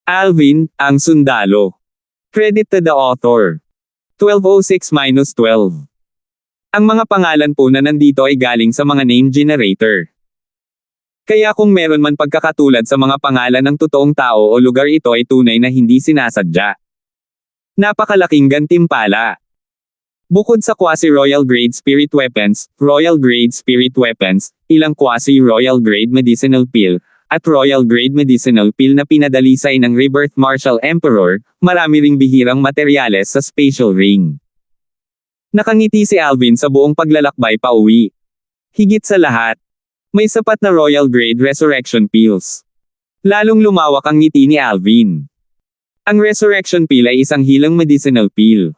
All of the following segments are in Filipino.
Alvin, ang sundalo. Credit to the author. 1206-12. Ang mga pangalan po na nandito ay galing sa mga name generator. Kaya kung meron man pagkakatulad sa mga pangalan ng totoong tao o lugar, ito ay tunay na hindi sinasadya. Napakalaking gantimpala. Bukod sa quasi-royal grade spirit weapons, royal grade spirit weapons, ilang quasi-royal grade medicinal pill, at royal grade medicinal pill na pinadalisay ng Rebirth Martial Emperor, marami ring bihirang materyales sa spatial ring. Nakangiti si Alvin sa buong paglalakbay pa uwi. Higit sa lahat, may sapat na royal grade resurrection pills. Lalong lumawak ang ngiti ni Alvin. Ang resurrection pill ay isang healing medicinal pill.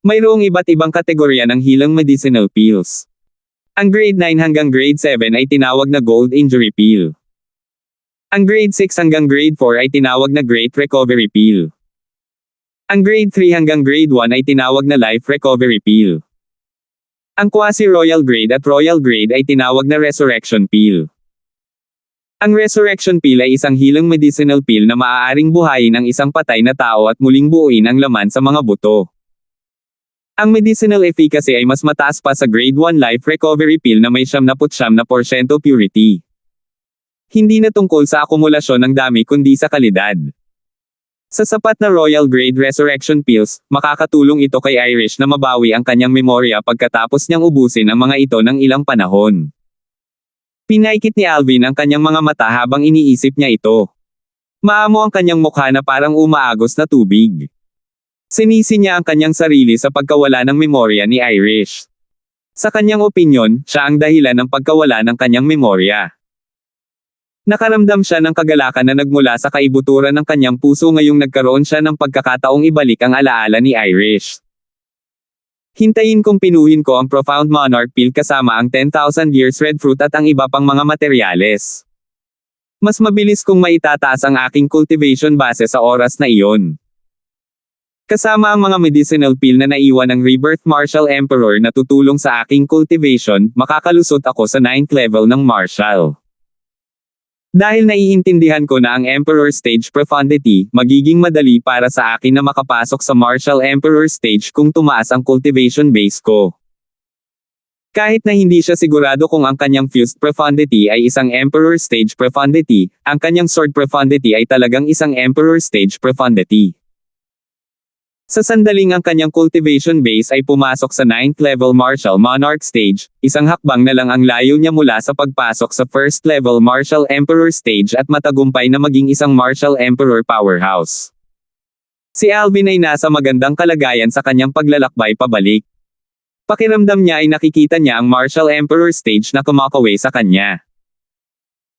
Mayroong iba't ibang kategorya ng healing medicinal pills. Ang grade 9 hanggang grade 7 ay tinawag na gold injury pill. Ang grade 6 hanggang grade 4 ay tinawag na great recovery pill. Ang grade 3 hanggang grade 1 ay tinawag na life recovery pill. Ang quasi-royal grade at royal grade ay tinawag na resurrection pill. Ang resurrection pill ay isang healing medicinal pill na maaaring buhayin ang isang patay na tao at muling buuin ang laman sa mga buto. Ang medicinal efficacy ay mas mataas pa sa grade 1 life recovery pill na may 79% purity. Hindi na tungkol sa akumulasyon ng dami kundi sa kalidad. Sa sapat na royal grade resurrection pills, makakatulong ito kay Irish na mabawi ang kanyang memorya pagkatapos niyang ubusin ang mga ito ng ilang panahon. Pinaikit ni Alvin ang kanyang mga mata habang iniisip niya ito. Maamo ang kanyang mukha na parang umaagos na tubig. Sinisi niya ang kanyang sarili sa pagkawala ng memorya ni Irish. Sa kanyang opinyon, siya ang dahilan ng pagkawala ng kanyang memorya. Nakaramdam siya ng kagalakan na nagmula sa kaibuturan ng kanyang puso ngayong nagkaroon siya ng pagkakataong ibalik ang alaala ni Irish. Hintayin kong pinuhin ko ang Profound Monarch Pill kasama ang 10,000 Years Red Fruit at ang iba pang mga materyales. Mas mabilis kong maitataas ang aking cultivation base sa oras na iyon. Kasama ang mga medicinal pill na naiwan ng Rebirth Martial Emperor na tutulong sa aking cultivation, makakalusot ako sa 9th level ng Martial. Dahil naiintindihan ko na ang Emperor Stage Profundity, magiging madali para sa akin na makapasok sa Martial Emperor Stage kung tumaas ang cultivation base ko. Kahit na hindi siya sigurado kung ang kanyang Fused Profundity ay isang Emperor Stage Profundity, ang kanyang Sword Profundity ay talagang isang Emperor Stage Profundity. Sa sandaling ang kanyang cultivation base ay pumasok sa 9th level Martial Monarch Stage, isang hakbang na lang ang layo niya mula sa pagpasok sa 1st level Martial Emperor Stage at matagumpay na maging isang Martial Emperor Powerhouse. Si Alvin ay nasa magandang kalagayan sa kanyang paglalakbay pabalik. Pakiramdam niya ay nakikita niya ang Martial Emperor Stage na kumakaway sa kanya.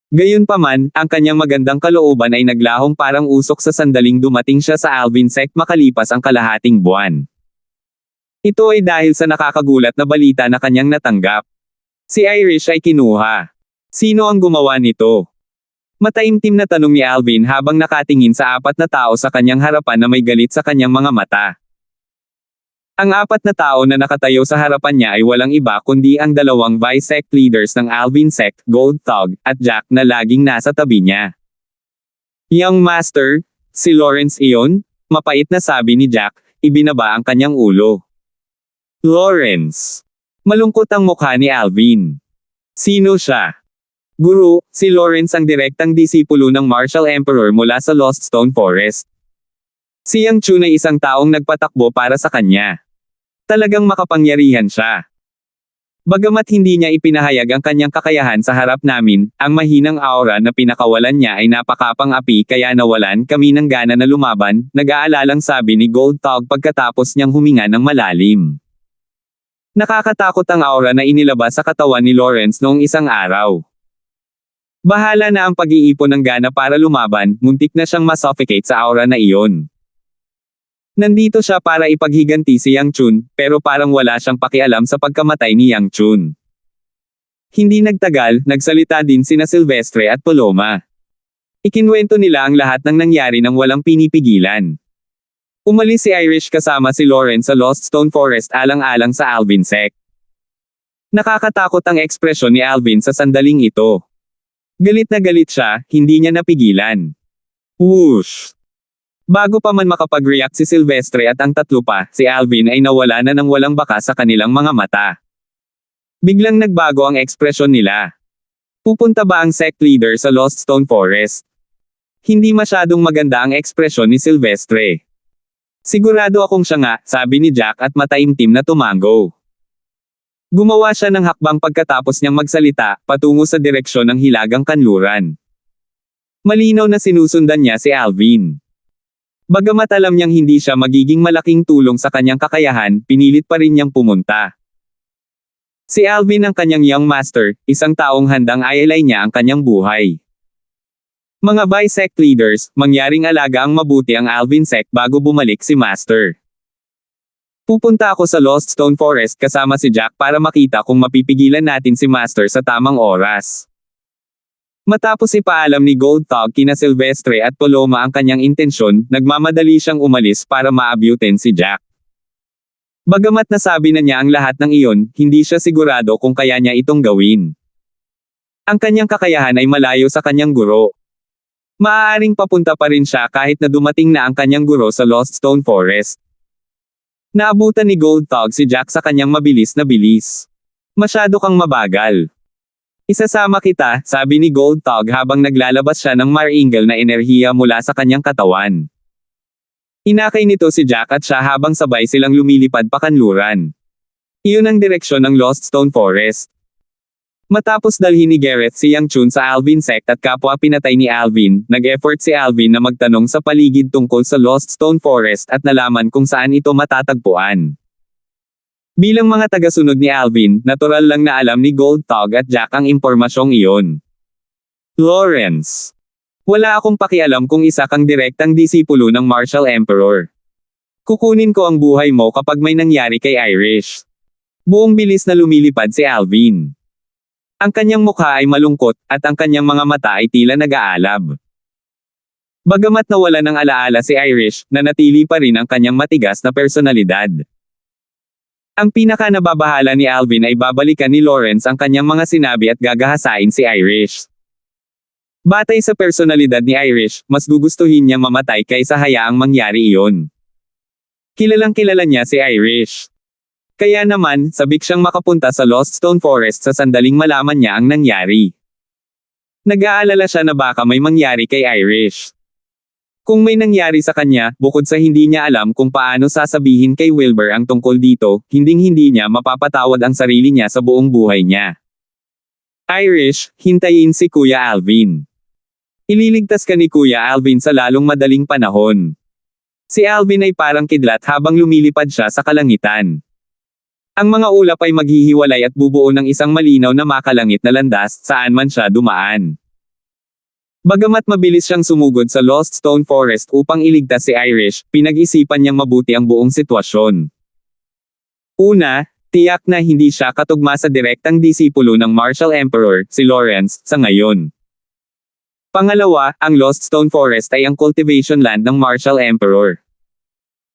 Gayunpaman, ang kanyang magandang kalooban ay naglahong parang usok sa sandaling dumating siya sa Alvin Sect makalipas ang kalahating buwan. Ito ay dahil sa nakakagulat na balita na kanyang natanggap. Si Irish ay kinuha. Sino ang gumawa nito? Mataimtim na tanong ni Alvin habang nakatingin sa 4 na tao sa kanyang harapan na may galit sa kanyang mga mata. Ang 4 na tao na nakatayo sa harapan niya ay walang iba kundi ang 2 vice-sect leaders ng Alvin Sect, Gold Thug, at Jack na laging nasa tabi niya. Young Master, si Lawrence iyon? Mapait na sabi ni Jack, ibinaba ang kanyang ulo. Lawrence. Malungkot ang mukha ni Alvin. Sino siya? Guru, si Lawrence ang direktang disipulo ng Martial Emperor mula sa Lost Stone Forest. Si Yang Chun ay isang taong nagpatakbo para sa kanya. Talagang makapangyarihan siya. Bagamat hindi niya ipinahayag ang kanyang kakayahan sa harap namin, ang mahinang aura na pinakawalan niya ay napakapang-api kaya nawalan kami ng gana na lumaban, nag-aalalang sabi ni Gold Thug pagkatapos niyang huminga ng malalim. Nakakatakot ang aura na inilabas sa katawan ni Lawrence noong isang araw. Bahala na ang pag-iipon ng gana para lumaban, muntik na siyang masuffocate sa aura na iyon. Nandito siya para ipaghiganti si Yang Chun, pero parang wala siyang pakialam sa pagkamatay ni Yang Chun. Hindi nagtagal, nagsalita din sina Silvestre at Paloma. Ikinwento nila ang lahat ng nangyari nang walang pinipigilan. Umalis si Irish kasama si Lawrence sa Lost Stone Forest alang-alang sa Alvin Sect. Nakakatakot ang ekspresyon ni Alvin sa sandaling ito. Galit na galit siya, hindi niya napigilan. Whoosh! Bago pa man makapag-react si Silvestre at ang tatlo pa, si Alvin ay nawala na ng walang bakas sa kanilang mga mata. Biglang nagbago ang ekspresyon nila. Pupunta ba ang sect leader sa Lost Stone Forest? Hindi masyadong maganda ang ekspresyon ni Silvestre. Sigurado akong siya nga, sabi ni Jack at mataimtim na tumango. Gumawa siya ng hakbang pagkatapos niyang magsalita, patungo sa direksyon ng hilagang kanluran. Malinaw na sinusundan niya si Alvin. Bagamat alam niyang hindi siya magiging malaking tulong sa kanyang kakayahan, pinilit pa rin niyang pumunta. Si Alvin ang kanyang young master, isang taong handang ialay niya ang kanyang buhay. Mga Bi-Sect leaders, mangyaring alaga ang mabuti ang Alvin Sect bago bumalik si Master. Pupunta ako sa Lost Stone Forest kasama si Jack para makita kung mapipigilan natin si Master sa tamang oras. Matapos ipaalam ni Gold Thug kina Silvestre at Paloma ang kanyang intensyon, nagmamadali siyang umalis para maabutin si Jack. Bagamat nasabi na niya ang lahat ng iyon, hindi siya sigurado kung kaya niya itong gawin. Ang kanyang kakayahan ay malayo sa kanyang guro. Maaaring papunta pa rin siya kahit na dumating na ang kanyang guro sa Lost Stone Forest. Naabutan ni Gold Thug si Jack sa kanyang mabilis na bilis. Masyado kang mabagal. Isasama kita, sabi ni Gold Thug habang naglalabas siya ng maringal na enerhiya mula sa kanyang katawan. Inakay nito si Jack at siya habang sabay silang lumilipad pakanluran. Iyon ang direksyon ng Lost Stone Forest. Matapos dalhin ni Gareth si Yang Chun sa Alvin Sect at kapwa pinatay ni Alvin, nag-effort si Alvin na magtanong sa paligid tungkol sa Lost Stone Forest at nalaman kung saan ito matatagpuan. Bilang mga tagasunod ni Alvin, natural lang na alam ni Gold Thug at Jack ang impormasyong iyon. Lawrence. Wala akong pakialam kung isa kang direktang disipulo ng Martial Emperor. Kukunin ko ang buhay mo kapag may nangyari kay Irish. Buong bilis na lumilipad si Alvin. Ang kanyang mukha ay malungkot, at ang kanyang mga mata ay tila nag-aalab. Bagamat nawala ng alaala si Irish, nanatili pa rin ang kanyang matigas na personalidad. Ang pinaka-nababahala ni Alvin ay babalikan ni Lawrence ang kanyang mga sinabi at gagahasain si Irish. Batay sa personalidad ni Irish, mas gugustuhin niya mamatay kaysa hayaang mangyari iyon. Kilalang kilala niya si Irish. Kaya naman, sabik siyang makapunta sa Lost Stone Forest sa sandaling malaman niya ang nangyari. Nag-aalala siya na baka may mangyari kay Irish. Kung may nangyari sa kanya, bukod sa hindi niya alam kung paano sasabihin kay Wilbur ang tungkol dito, hinding-hindi niya mapapatawad ang sarili niya sa buong buhay niya. Irish, hintayin si Kuya Alvin. Ililigtas ka ni Kuya Alvin sa lalong madaling panahon. Si Alvin ay parang kidlat habang lumilipad siya sa kalangitan. Ang mga ulap ay maghihiwalay at bubuo ng isang malinaw na makalangit na landas saan man siya dumaan. Bagamat mabilis siyang sumugod sa Lost Stone Forest upang iligtas si Irish, pinag-isipan niyang mabuti ang buong sitwasyon. Una, tiyak na hindi siya katugma sa direktang disipulo ng Martial Emperor, si Lawrence, sa ngayon. Pangalawa, ang Lost Stone Forest ay ang cultivation land ng Martial Emperor.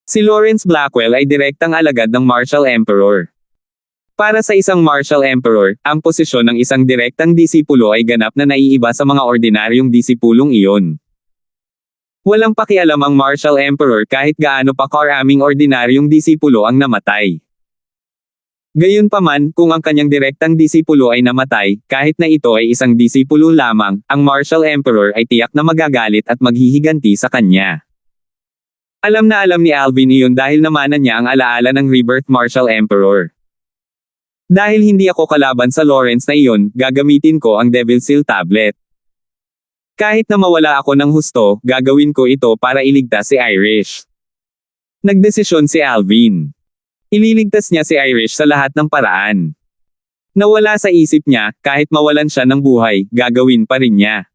Si Lawrence Blackwell ay direktang alagad ng Martial Emperor. Para sa isang Martial Emperor, ang posisyon ng isang direktang disipulo ay ganap na naiiba sa mga ordinaryong disipulong iyon. Walang pakialam ang Martial Emperor kahit gaano pa karaming ordinaryong disipulo ang namatay. Gayunpaman, kung ang kanyang direktang disipulo ay namatay, kahit na ito ay isang disipulo lamang, ang Martial Emperor ay tiyak na magagalit at maghihiganti sa kanya. Alam na alam ni Alvin iyon dahil namanan niya ang alaala ng Rebirth Martial Emperor. Dahil hindi ako kalaban sa Lawrence na iyon, gagamitin ko ang Devil Seal Tablet. Kahit na mawala ako ng husto, gagawin ko ito para iligtas si Irish. Nagdesisyon si Alvin. Ililigtas niya si Irish sa lahat ng paraan. Nawala sa isip niya, kahit mawalan siya ng buhay, gagawin pa rin niya.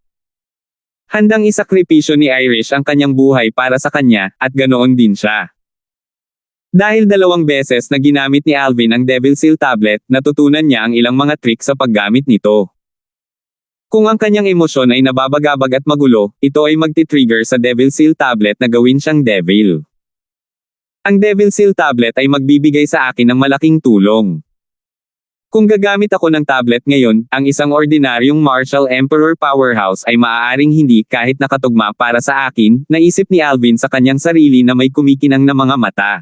Handang isakripisyo ni Irish ang kanyang buhay para sa kanya, at ganoon din siya. Dahil 2 beses na ginamit ni Alvin ang Devil Seal Tablet, natutunan niya ang ilang mga trick sa paggamit nito. Kung ang kanyang emosyon ay nababagabag at magulo, ito ay magti-trigger sa Devil Seal Tablet na gawin siyang devil. Ang Devil Seal Tablet ay magbibigay sa akin ng malaking tulong. Kung gagamit ako ng tablet ngayon, ang isang ordinaryong Marshall Emperor Powerhouse ay maaaring hindi kahit nakatugma para sa akin, naisip ni Alvin sa kanyang sarili na may kumikinang na mga mata.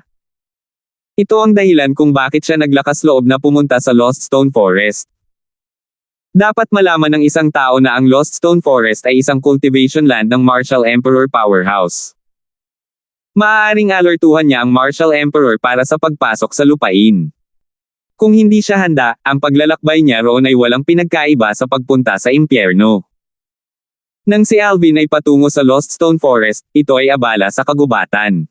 Ito ang dahilan kung bakit siya naglakas loob na pumunta sa Lost Stone Forest. Dapat malaman ng isang tao na ang Lost Stone Forest ay isang cultivation land ng Marshall Emperor Powerhouse. Maaaring alertuhan niya ang Marshall Emperor para sa pagpasok sa lupain. Kung hindi siya handa, ang paglalakbay niya roon ay walang pinagkaiba sa pagpunta sa impyerno. Nang si Alvin ay patungo sa Lost Stone Forest, ito ay abala sa kagubatan.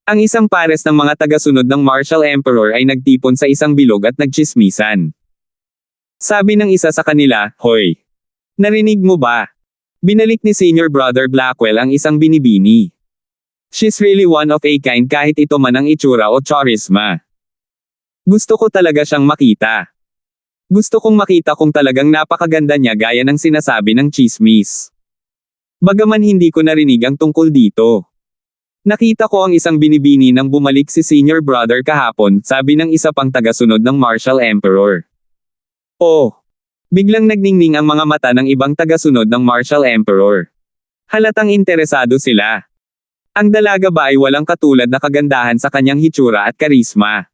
Ang isang pares ng mga tagasunod ng Marshall Emperor ay nagtipon sa isang bilog at nagtsismisan. Sabi ng isa sa kanila, "Hoy! Narinig mo ba? Binalik ni Senior Brother Blackwell ang isang binibini. She's really one of a kind kahit ito man ang itsura o charisma. Gusto ko talaga siyang makita. Gusto kong makita kung talagang napakaganda niya gaya ng sinasabi ng chismis. Bagaman hindi ko narinig ang tungkol dito. Nakita ko ang isang binibini nang bumalik si Senior Brother kahapon," sabi ng isa pang tagasunod ng Marshall Emperor. Oh! Biglang nagningning ang mga mata ng ibang tagasunod ng Marshall Emperor. Halatang interesado sila. Ang dalaga ba ay walang katulad na kagandahan sa kanyang hitsura at karisma?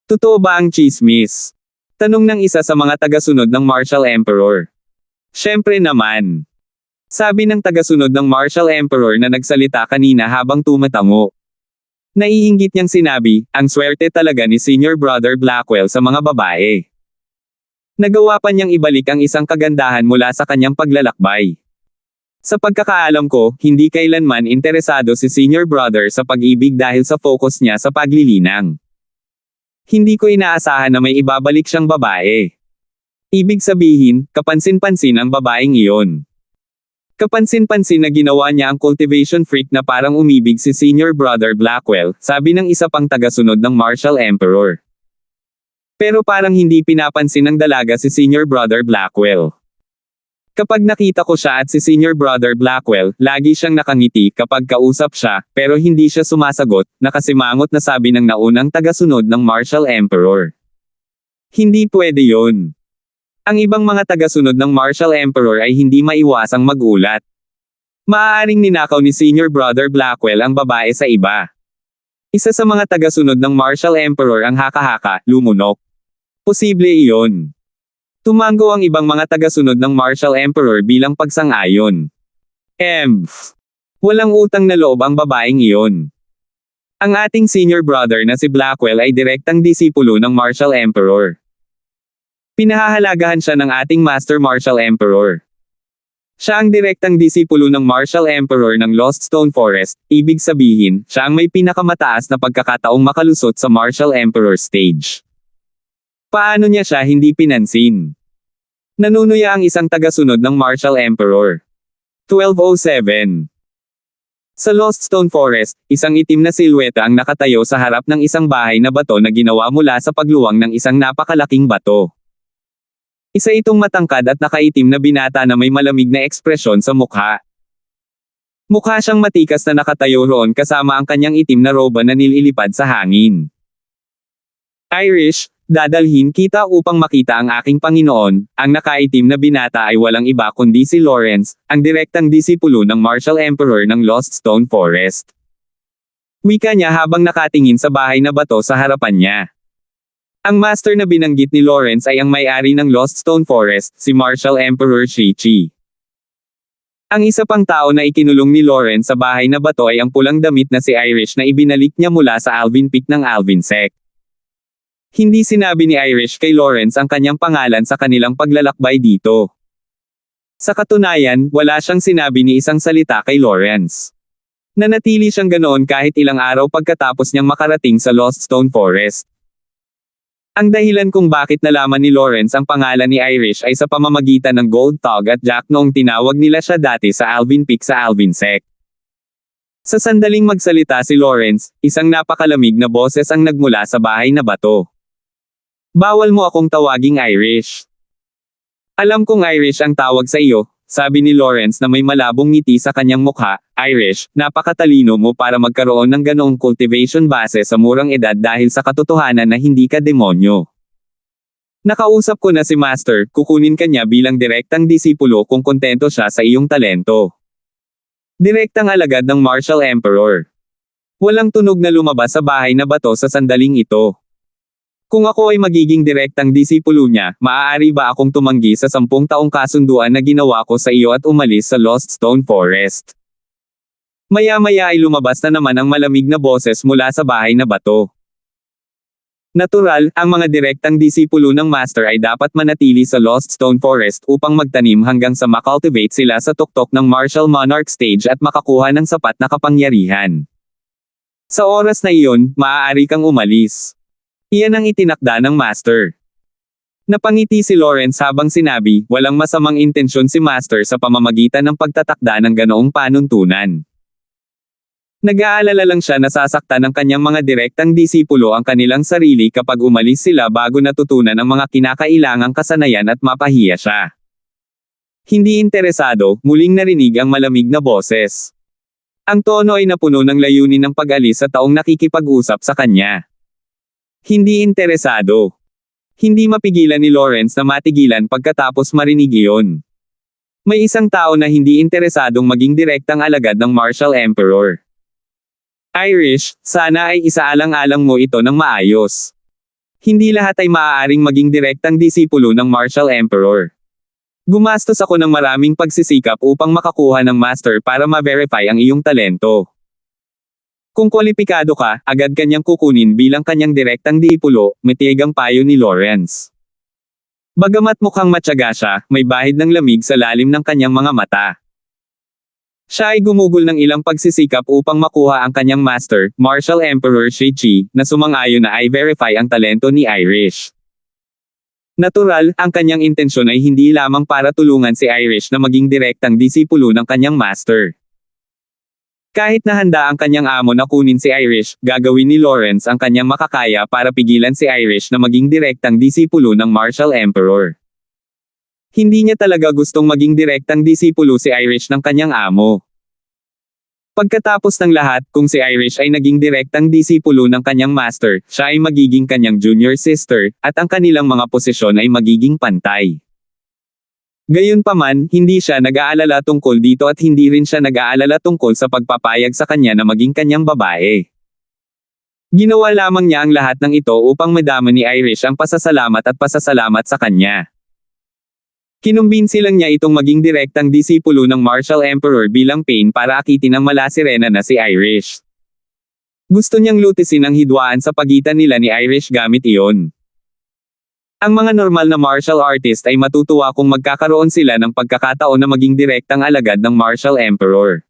Totoo ba ang chismis? Tanong ng isa sa mga tagasunod ng Marshall Emperor. Siyempre naman. Sabi ng tagasunod ng Marshall Emperor na nagsalita kanina habang tumatango. Naiinggit niyang sinabi, ang swerte talaga ni Senior Brother Blackwell sa mga babae. Nagawa pa niyang ibalik ang isang kagandahan mula sa kanyang paglalakbay. Sa pagkakaalam ko, hindi kailanman interesado si Senior Brother sa pag-ibig dahil sa focus niya sa paglilinang. Hindi ko inaasahan na may ibabalik siyang babae. Ibig sabihin, kapansin-pansin ang babaeng iyon. Kapansin-pansin na ginawa niya ang cultivation freak na parang umibig si Senior Brother Blackwell, sabi ng isa pang tagasunod ng Marshall Emperor. Pero parang hindi pinapansin ng dalaga si Senior Brother Blackwell. Kapag nakita ko siya at si Senior Brother Blackwell, lagi siyang nakangiti kapag kausap siya, pero hindi siya sumasagot, nakasimangot na sabi ng naunang tagasunod ng Marshall Emperor. Hindi pwede yon. Ang ibang mga tagasunod ng Marshall Emperor ay hindi maiwasang magulat. Maaaring ninakaw ni Senior Brother Blackwell ang babae sa iba. Isa sa mga tagasunod ng Marshall Emperor ang haka-haka, lumunok. Posible iyon. Tumango ang ibang mga tagasunod ng Marshall Emperor bilang pagsang-ayon. Walang utang na loob ang babaeng iyon. Ang ating senior brother na si Blackwell ay direktang disipulo ng Marshall Emperor. Pinahahalagahan siya ng ating Master Marshall Emperor. Siya ang direktang disipulo ng Marshall Emperor ng Lost Stone Forest, ibig sabihin, siya ang may pinakamataas na pagkakataong makalusot sa Marshall Emperor stage. Paano niya siya hindi pinansin? Nanunuya ang isang tagasunod ng Marshall Emperor. 1207. Sa Lost Stone Forest, isang itim na silhouette ang nakatayo sa harap ng isang bahay na bato na ginawa mula sa pagluwang ng isang napakalaking bato. Isa itong matangkad at nakaitim na binata na may malamig na ekspresyon sa mukha. Mukha siyang matikas na nakatayo roon kasama ang kanyang itim na roba na nililipad sa hangin. Irish, dadalhin kita upang makita ang aking Panginoon. Ang nakaitim na binata ay walang iba kundi si Lawrence, ang direktang disipulo ng Marshall Emperor ng Lost Stone Forest. Wika niya habang nakatingin sa bahay na bato sa harapan niya. Ang master na binanggit ni Lawrence ay ang may-ari ng Lost Stone Forest, si Marshall Emperor Shichi. Ang isa pang tao na ikinulong ni Lawrence sa bahay na bato ay ang pulang damit na si Irish na ibinalik niya mula sa Alvin Peak ng Alvin Sect. Hindi sinabi ni Irish kay Lawrence ang kanyang pangalan sa kanilang paglalakbay dito. Sa katunayan, wala siyang sinabi ni isang salita kay Lawrence. Nanatili siyang ganoon kahit ilang araw pagkatapos niyang makarating sa Lost Stone Forest. Ang dahilan kung bakit nalaman ni Lawrence ang pangalan ni Irish ay sa pamamagitan ng Gold Tog at Jack noong tinawag nila siya dati sa Alvin Peak sa Alvin Sect. Sa sandaling magsalita si Lawrence, isang napakalamig na boses ang nagmula sa bahay na bato. Bawal mo akong tawaging Irish. Alam kong Irish ang tawag sa iyo, sabi ni Lawrence na may malabong ngiti sa kanyang mukha. Irish, napakatalino mo para magkaroon ng ganoong cultivation base sa murang edad dahil sa katotohanan na hindi ka demonyo. Nakausap ko na si Master, kukunin ka niya bilang direktang disipulo kung kontento siya sa iyong talento. Direktang alagad ng Martial Emperor. Walang tunog na lumabas sa bahay na bato sa sandaling ito. Kung ako ay magiging direktang disipulo niya, maaari ba akong tumanggi sa 10 taong kasunduan na ginawa ko sa iyo at umalis sa Lost Stone Forest? Maya-maya ay lumabas na naman ang malamig na boses mula sa bahay na bato. Natural, ang mga direktang disipulo ng Master ay dapat manatili sa Lost Stone Forest upang magtanim hanggang sa makultivate sila sa tuktok ng Martial Monarch Stage at makakuha ng sapat na kapangyarihan. Sa oras na iyon, maaari kang umalis. Iyan ang itinakda ng Master. Napangiti si Lawrence habang sinabi, walang masamang intensyon si Master sa pamamagitan ng pagtatakda ng ganoong panuntunan. Nag-aalala lang siya na sasaktan ng kanyang mga direktang disipulo ang kanilang sarili kapag umalis sila bago natutunan ang mga kinakailangang kasanayan at mapahiya siya. Hindi interesado, muling narinig ang malamig na boses. Ang tono ay napuno ng layunin ng pag-alis sa taong nakikipag-usap sa kanya. Hindi interesado. Hindi mapigilan ni Lawrence na matigilan pagkatapos marinig iyon. May isang tao na hindi interesadong maging direktang alagad ng Martial Emperor. Irish, sana ay isaalang-alang mo ito ng maayos. Hindi lahat ay maaaring maging direktang disipulo ng Martial Emperor. Gumastos ako ng maraming pagsisikap upang makakuha ng Master para ma-verify ang iyong talento. Kung kwalipikado ka, agad kanyang kukunin bilang kanyang direktang disipulo, matigang payo ni Lawrence. Bagamat mukhang matyaga siya, may bahid ng lamig sa lalim ng kanyang mga mata. Siya ay gumugol ng ilang pagsisikap upang makuha ang kanyang Master, Martial Emperor Shi-Chi, na sumang-ayon na i-verify ang talento ni Irish. Natural, ang kanyang intensyon ay hindi lamang para tulungan si Irish na maging direktang disipulo ng kanyang Master. Kahit na handa ang kanyang amo na kunin si Irish, gagawin ni Lawrence ang kanyang makakaya para pigilan si Irish na maging direktang disipulo ng Martial Emperor. Hindi niya talaga gustong maging direktang disipulo si Irish ng kanyang amo. Pagkatapos ng lahat, kung si Irish ay naging direktang disipulo ng kanyang Master, siya ay magiging kanyang junior sister, at ang kanilang mga posisyon ay magiging pantay. Gayunpaman, hindi siya nag-aalala tungkol dito at hindi rin siya nag-aalala tungkol sa pagpapayag sa kanya na maging kanyang babae. Ginawa lamang niya ang lahat ng ito upang madama ni Irish ang pasasalamat at pasasalamat sa kanya. Kinumbinsi lang niya itong maging direktang disipulo ng Martial Emperor bilang pain para akitin ang malasirena na si Irish. Gusto niyang lutisin ang hidwaan sa pagitan nila ni Irish gamit iyon. Ang mga normal na martial artist ay matutuwa kung magkakaroon sila ng pagkakataon na maging direktang alagad ng Martial Emperor.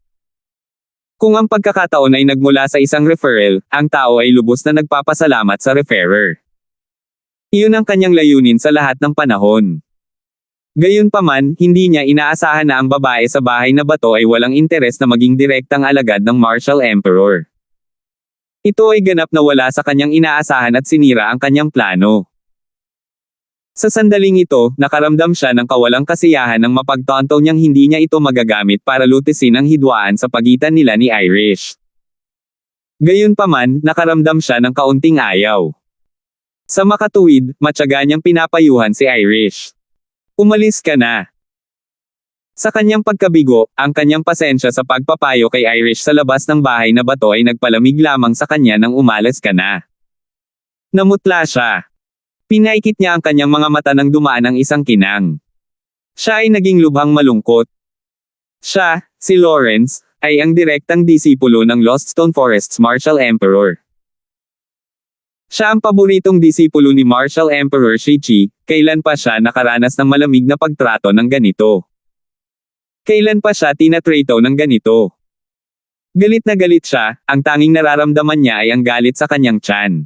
Kung ang pagkakataon ay nagmula sa isang referral, ang tao ay lubos na nagpapasalamat sa referrer. Iyon ang kanyang layunin sa lahat ng panahon. Gayunpaman, hindi niya inaasahan na ang babae sa bahay na bato ay walang interes na maging direktang alagad ng Martial Emperor. Ito ay ganap na wala sa kanyang inaasahan at sinira ang kanyang plano. Sa sandaling ito, nakaramdam siya ng kawalang kasiyahan ng mapagtanto niyang hindi niya ito magagamit para lutisin ang hidwaan sa pagitan nila ni Irish. Gayunpaman, nakaramdam siya ng kaunting ayaw. Sa makatuwid, matyaga niyang pinapayuhan si Irish. Umalis ka na. Sa kanyang pagkabigo, ang kanyang pasensya sa pagpapayo kay Irish sa labas ng bahay na bato ay nagpalamig lamang sa kanya nang umalis ka na. Namutla siya. Pinaikit niya ang kanyang mga mata nang dumaan ang isang kinang. Siya ay naging lubhang malungkot. Siya, si Lawrence, ay ang direktang disipulo ng Lost Stone Forest's Martial Emperor. Siya ang paboritong disipulo ni Martial Emperor Shi-Chi, kailan pa siya nakaranas ng malamig na pagtrato ng ganito. Kailan pa siya tinatrato ng ganito. Galit na galit siya, ang tanging nararamdaman niya ay ang galit sa kanyang tiyan.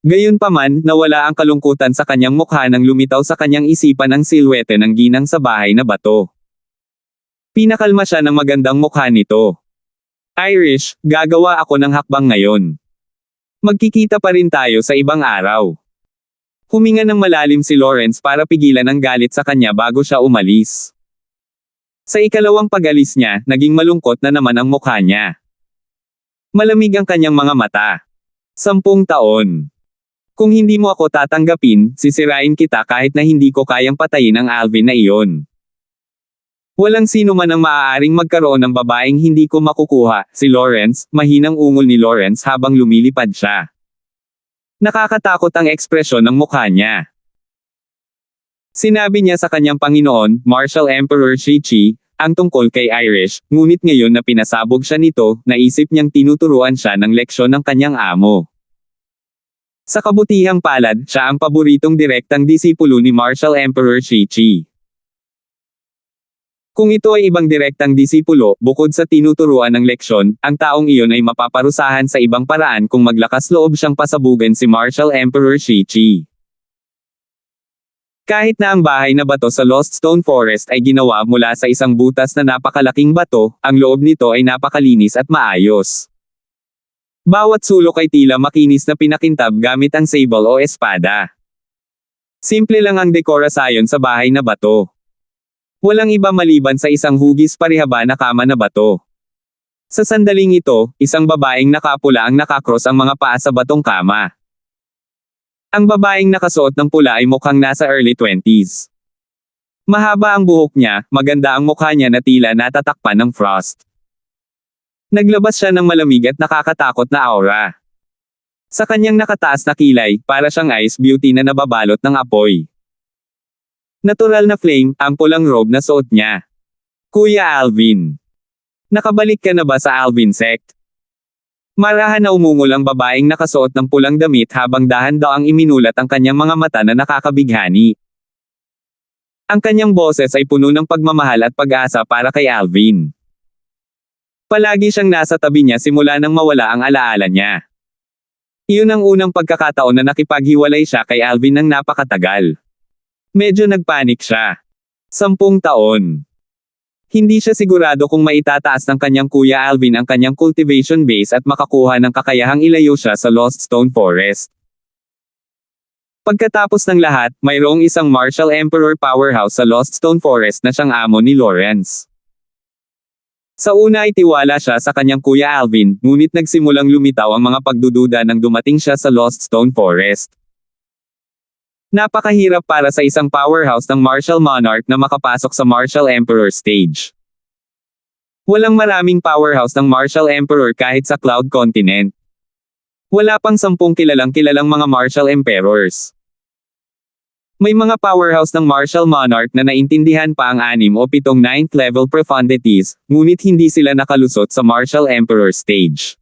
Gayunpaman, nawala ang kalungkutan sa kanyang mukha nang lumitaw sa kanyang isipan ang silhwete ng ginang sa bahay na bato. Pinakalma siya ng magandang mukha nito. Irish, gagawa ako ng hakbang ngayon. Magkikita pa rin tayo sa ibang araw. Huminga ng malalim si Lawrence para pigilan ang galit sa kanya bago siya umalis. Sa ikalawang pag-alis niya, naging malungkot na naman ang mukha niya. Malamig ang kanyang mga mata. 10 taon. Kung hindi mo ako tatanggapin, sisirain kita kahit na hindi ko kayang patayin ang Alvin na iyon. Walang sino man ang maaaring magkaroon ng babaeng hindi ko makukuha, si Lawrence, mahinang ungol ni Lawrence habang lumilipad siya. Nakakatakot ang ekspresyon ng mukha niya. Sinabi niya sa kanyang Panginoon, Martial Emperor Shi-Chi, ang tungkol kay Irish, ngunit ngayon na pinasabog siya nito, naisip niyang tinuturuan siya ng leksyon ng kanyang amo. Sa kabutihang palad, siya ang paboritong direktang disipulo ni Martial Emperor Shi-Chi. Kung ito ay ibang direktang disipulo, bukod sa tinuturuan ng leksyon, ang taong iyon ay mapaparusahan sa ibang paraan kung maglakas loob siyang pasabugan si Martial Emperor Shi-Chi. Kahit na ang bahay na bato sa Lost Stone Forest ay ginawa mula sa isang butas na napakalaking bato, ang loob nito ay napakalinis at maayos. Bawat sulok ay tila makinis na pinakintab gamit ang sable o espada. Simple lang ang dekorasyon sa bahay na bato. Walang iba maliban sa isang hugis parihaba na kama na bato. Sa sandaling ito, isang babaeng nakapula ang nakakross ang mga paa sa batong kama. Ang babaeng nakasuot ng pula ay mukhang nasa early 20s. Mahaba ang buhok niya, maganda ang mukha niya na tila natatakpan ng frost. Naglabas siya ng malamig at nakakatakot na aura. Sa kanyang nakataas na kilay, para siyang ice beauty na nababalot ng apoy. Natural na flame, ang pulang robe na suot niya. Kuya Alvin. Nakabalik ka na ba sa Alvin sect? Marahan na umungol ang babaeng nakasuot ng pulang damit habang dahan-daang iminulat ang kanyang mga mata na nakakabighani. Ang kanyang boses ay puno ng pagmamahal at pag-asa para kay Alvin. Palagi siyang nasa tabi niya simula nang mawala ang alaala niya. Iyon ang unang pagkakataon na nakipaghiwalay siya kay Alvin ng napakatagal. Medyo nagpanik siya. 10 taon. Hindi siya sigurado kung maitataas ng kanyang Kuya Alvin ang kanyang cultivation base at makakuha ng kakayahang ilayo siya sa Lost Stone Forest. Pagkatapos ng lahat, mayroong isang Martial Emperor powerhouse sa Lost Stone Forest na siyang amo ni Lawrence. Sa una ay tiwala siya sa kanyang Kuya Alvin, ngunit nagsimulang lumitaw ang mga pagdududa nang dumating siya sa Lost Stone Forest. Napakahirap para sa isang powerhouse ng Martial Monarch na makapasok sa Martial Emperor stage. Walang maraming powerhouse ng Martial Emperor kahit sa Cloud Continent. Wala pang 10 kilalang mga Martial Emperors. May mga powerhouse ng Martial Monarch na naintindihan pa ang 6 o 7 9th level profundities, ngunit hindi sila nakalusot sa Martial Emperor stage.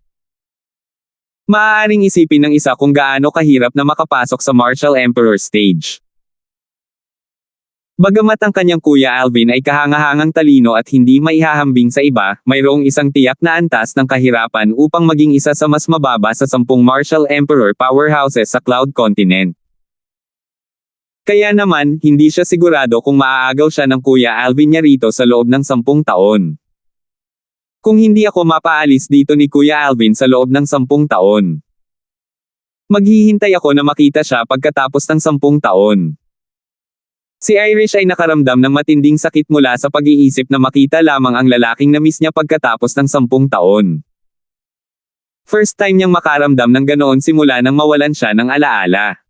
Maaaring isipin ng isa kung gaano kahirap na makapasok sa Martial Emperor stage. Bagamat ang kanyang Kuya Alvin ay kahangahangang talino at hindi maihahambing sa iba, mayroong isang tiyak na antas ng kahirapan upang maging isa sa mas mababa sa 10 Martial Emperor powerhouses sa Cloud Continent. Kaya naman, hindi siya sigurado kung maaagaw siya ng Kuya Alvin niya rito sa loob ng 10 taon. Kung hindi ako mapaalis dito ni Kuya Alvin sa loob ng 10 taon. Maghihintay ako na makita siya pagkatapos ng 10 taon. Si Irish ay nakaramdam ng matinding sakit mula sa pag-iisip na makita lamang ang lalaking na-miss niya pagkatapos ng 10 taon. First time niyang makaramdam ng ganoon simula nang mawalan siya ng alaala.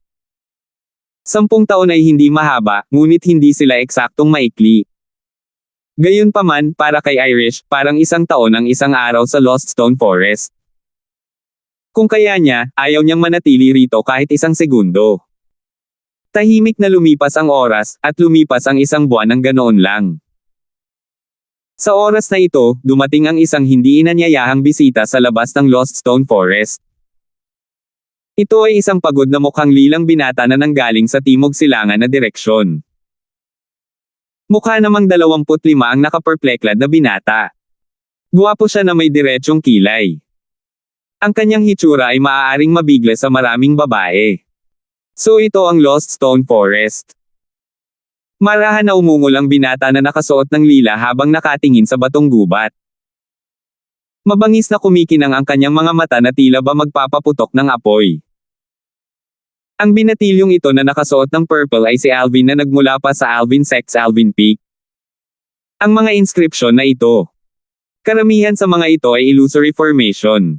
10 taon ay hindi mahaba, ngunit hindi sila eksaktong maikli. Gayunpaman, para kay Irish, parang 1 taon ang 1 araw sa Lost Stone Forest. Kung kaya niya, ayaw niyang manatili rito kahit 1 segundo. Tahimik na lumipas ang oras, at lumipas ang 1 buwan ng ganoon lang. Sa oras na ito, dumating ang isang hindi inanyayahang bisita sa labas ng Lost Stone Forest. Ito ay isang pagod na mukhang lilang binata na nanggaling sa timog silangan na direksyon. Mukha namang 25 ang nakaperpleklad na binata. Guwapo siya na may diretsyong kilay. Ang kanyang hitsura ay maaaring mabigla sa maraming babae. So ito ang Lost Stone Forest. Marahan na umungol ang binata na nakasuot ng lila habang nakatingin sa batong gubat. Mabangis na kumikinang ang kanyang mga mata na tila ba magpapaputok ng apoy. Ang binatilyong ito na nakasuot ng purple ay si Alvin na nagmula pa sa Alvin Sect's Alvin Peak. Ang mga inscription na ito. Karamihan sa mga ito ay illusory formation.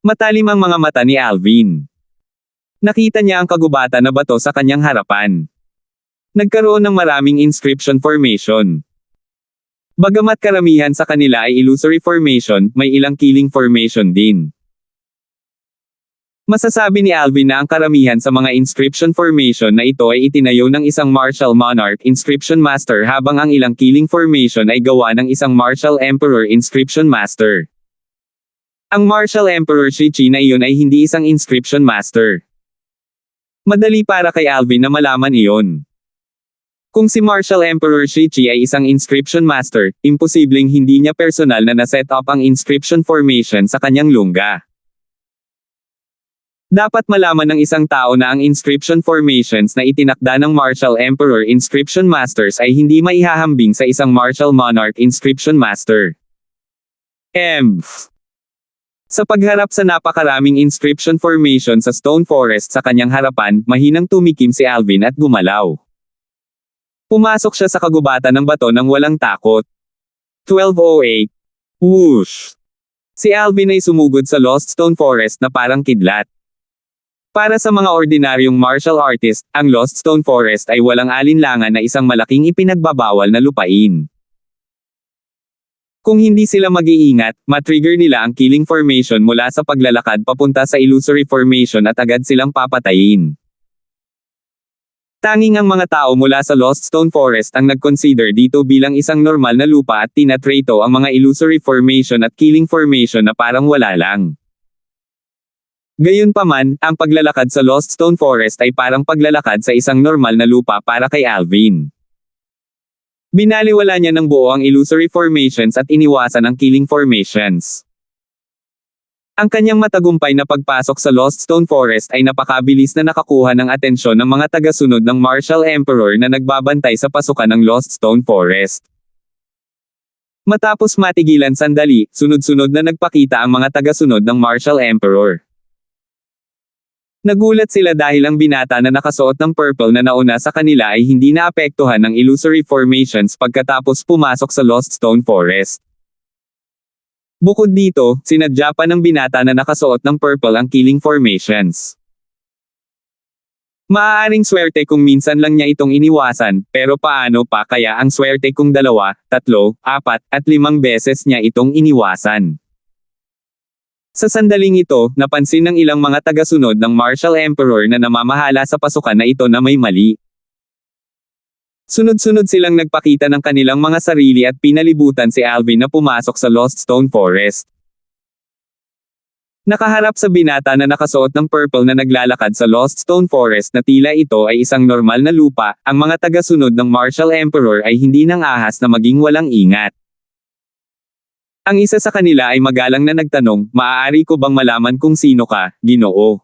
Matalim ang mga mata ni Alvin. Nakita niya ang kagubatan na bato sa kanyang harapan. Nagkaroon ng maraming inscription formation. Bagamat karamihan sa kanila ay illusory formation, may ilang killing formation din. Masasabi ni Alvin na ang karamihan sa mga inscription formation na ito ay itinayo ng isang martial monarch inscription master habang ang ilang killing formation ay gawa ng isang martial emperor inscription master. Ang martial emperor Shichi na iyon ay hindi isang inscription master. Madali para kay Alvin na malaman iyon. Kung si Martial Emperor Shichi ay isang inscription master, imposibleng hindi niya personal na naset up ang inscription formation sa kanyang lungga. Dapat malaman ng isang tao na ang inscription formations na itinakda ng Martial Emperor inscription masters ay hindi maihahambing sa isang Martial Monarch inscription master. Sa pagharap sa napakaraming inscription formation sa Stone Forest sa kanyang harapan, mahinang tumikim si Alvin at gumalaw. Pumasok siya sa kagubatan ng bato nang walang takot. 12:08. Whoosh! Si Alvin ay sumugod sa Lost Stone Forest na parang kidlat. Para sa mga ordinaryong martial artist, ang Lost Stone Forest ay walang alinlangan na isang malaking ipinagbabawal na lupain. Kung hindi sila mag-iingat, matrigger nila ang killing formation mula sa paglalakad papunta sa illusory formation at agad silang papatayin. Tanging ang mga tao mula sa Lost Stone Forest ang nag-consider dito bilang isang normal na lupa at tinatrato ang mga illusory formation at killing formation na parang wala lang. Gayunpaman, ang paglalakad sa Lost Stone Forest ay parang paglalakad sa isang normal na lupa para kay Alvin. Binaliwala niya ng buo ang illusory formations at iniwasan ang killing formations. Ang kanyang matagumpay na pagpasok sa Lost Stone Forest ay napakabilis na nakakuha ng atensyon ng mga tagasunod ng Martial Emperor na nagbabantay sa pasukan ng Lost Stone Forest. Matapos matigilan sandali, sunod-sunod na nagpakita ang mga tagasunod ng Martial Emperor. Nagulat sila dahil ang binata na nakasuot ng purple na nauna sa kanila ay hindi naapektuhan ng illusory formations pagkatapos pumasok sa Lost Stone Forest. Bukod dito, sinadya pa ng binata na nakasuot ng purple ang killing formations. Maaaring swerte kung minsan lang niya itong iniwasan, pero paano pa kaya ang swerte kung 2, 3, 4, at 5 beses niya itong iniwasan? Sa sandaling ito, napansin ng ilang mga tagasunod ng Martial Emperor na namamahala sa pasukan na ito na may mali. Sunod-sunod silang nagpakita ng kanilang mga sarili at pinalibutan si Alvin na pumasok sa Lost Stone Forest. Nakaharap sa binata na nakasuot ng purple na naglalakad sa Lost Stone Forest na tila ito ay isang normal na lupa, ang mga tagasunod ng Martial Emperor ay hindi nang ahas na maging walang ingat. Ang isa sa kanila ay magalang na nagtanong, "Maaari ko bang malaman kung sino ka, Ginoo?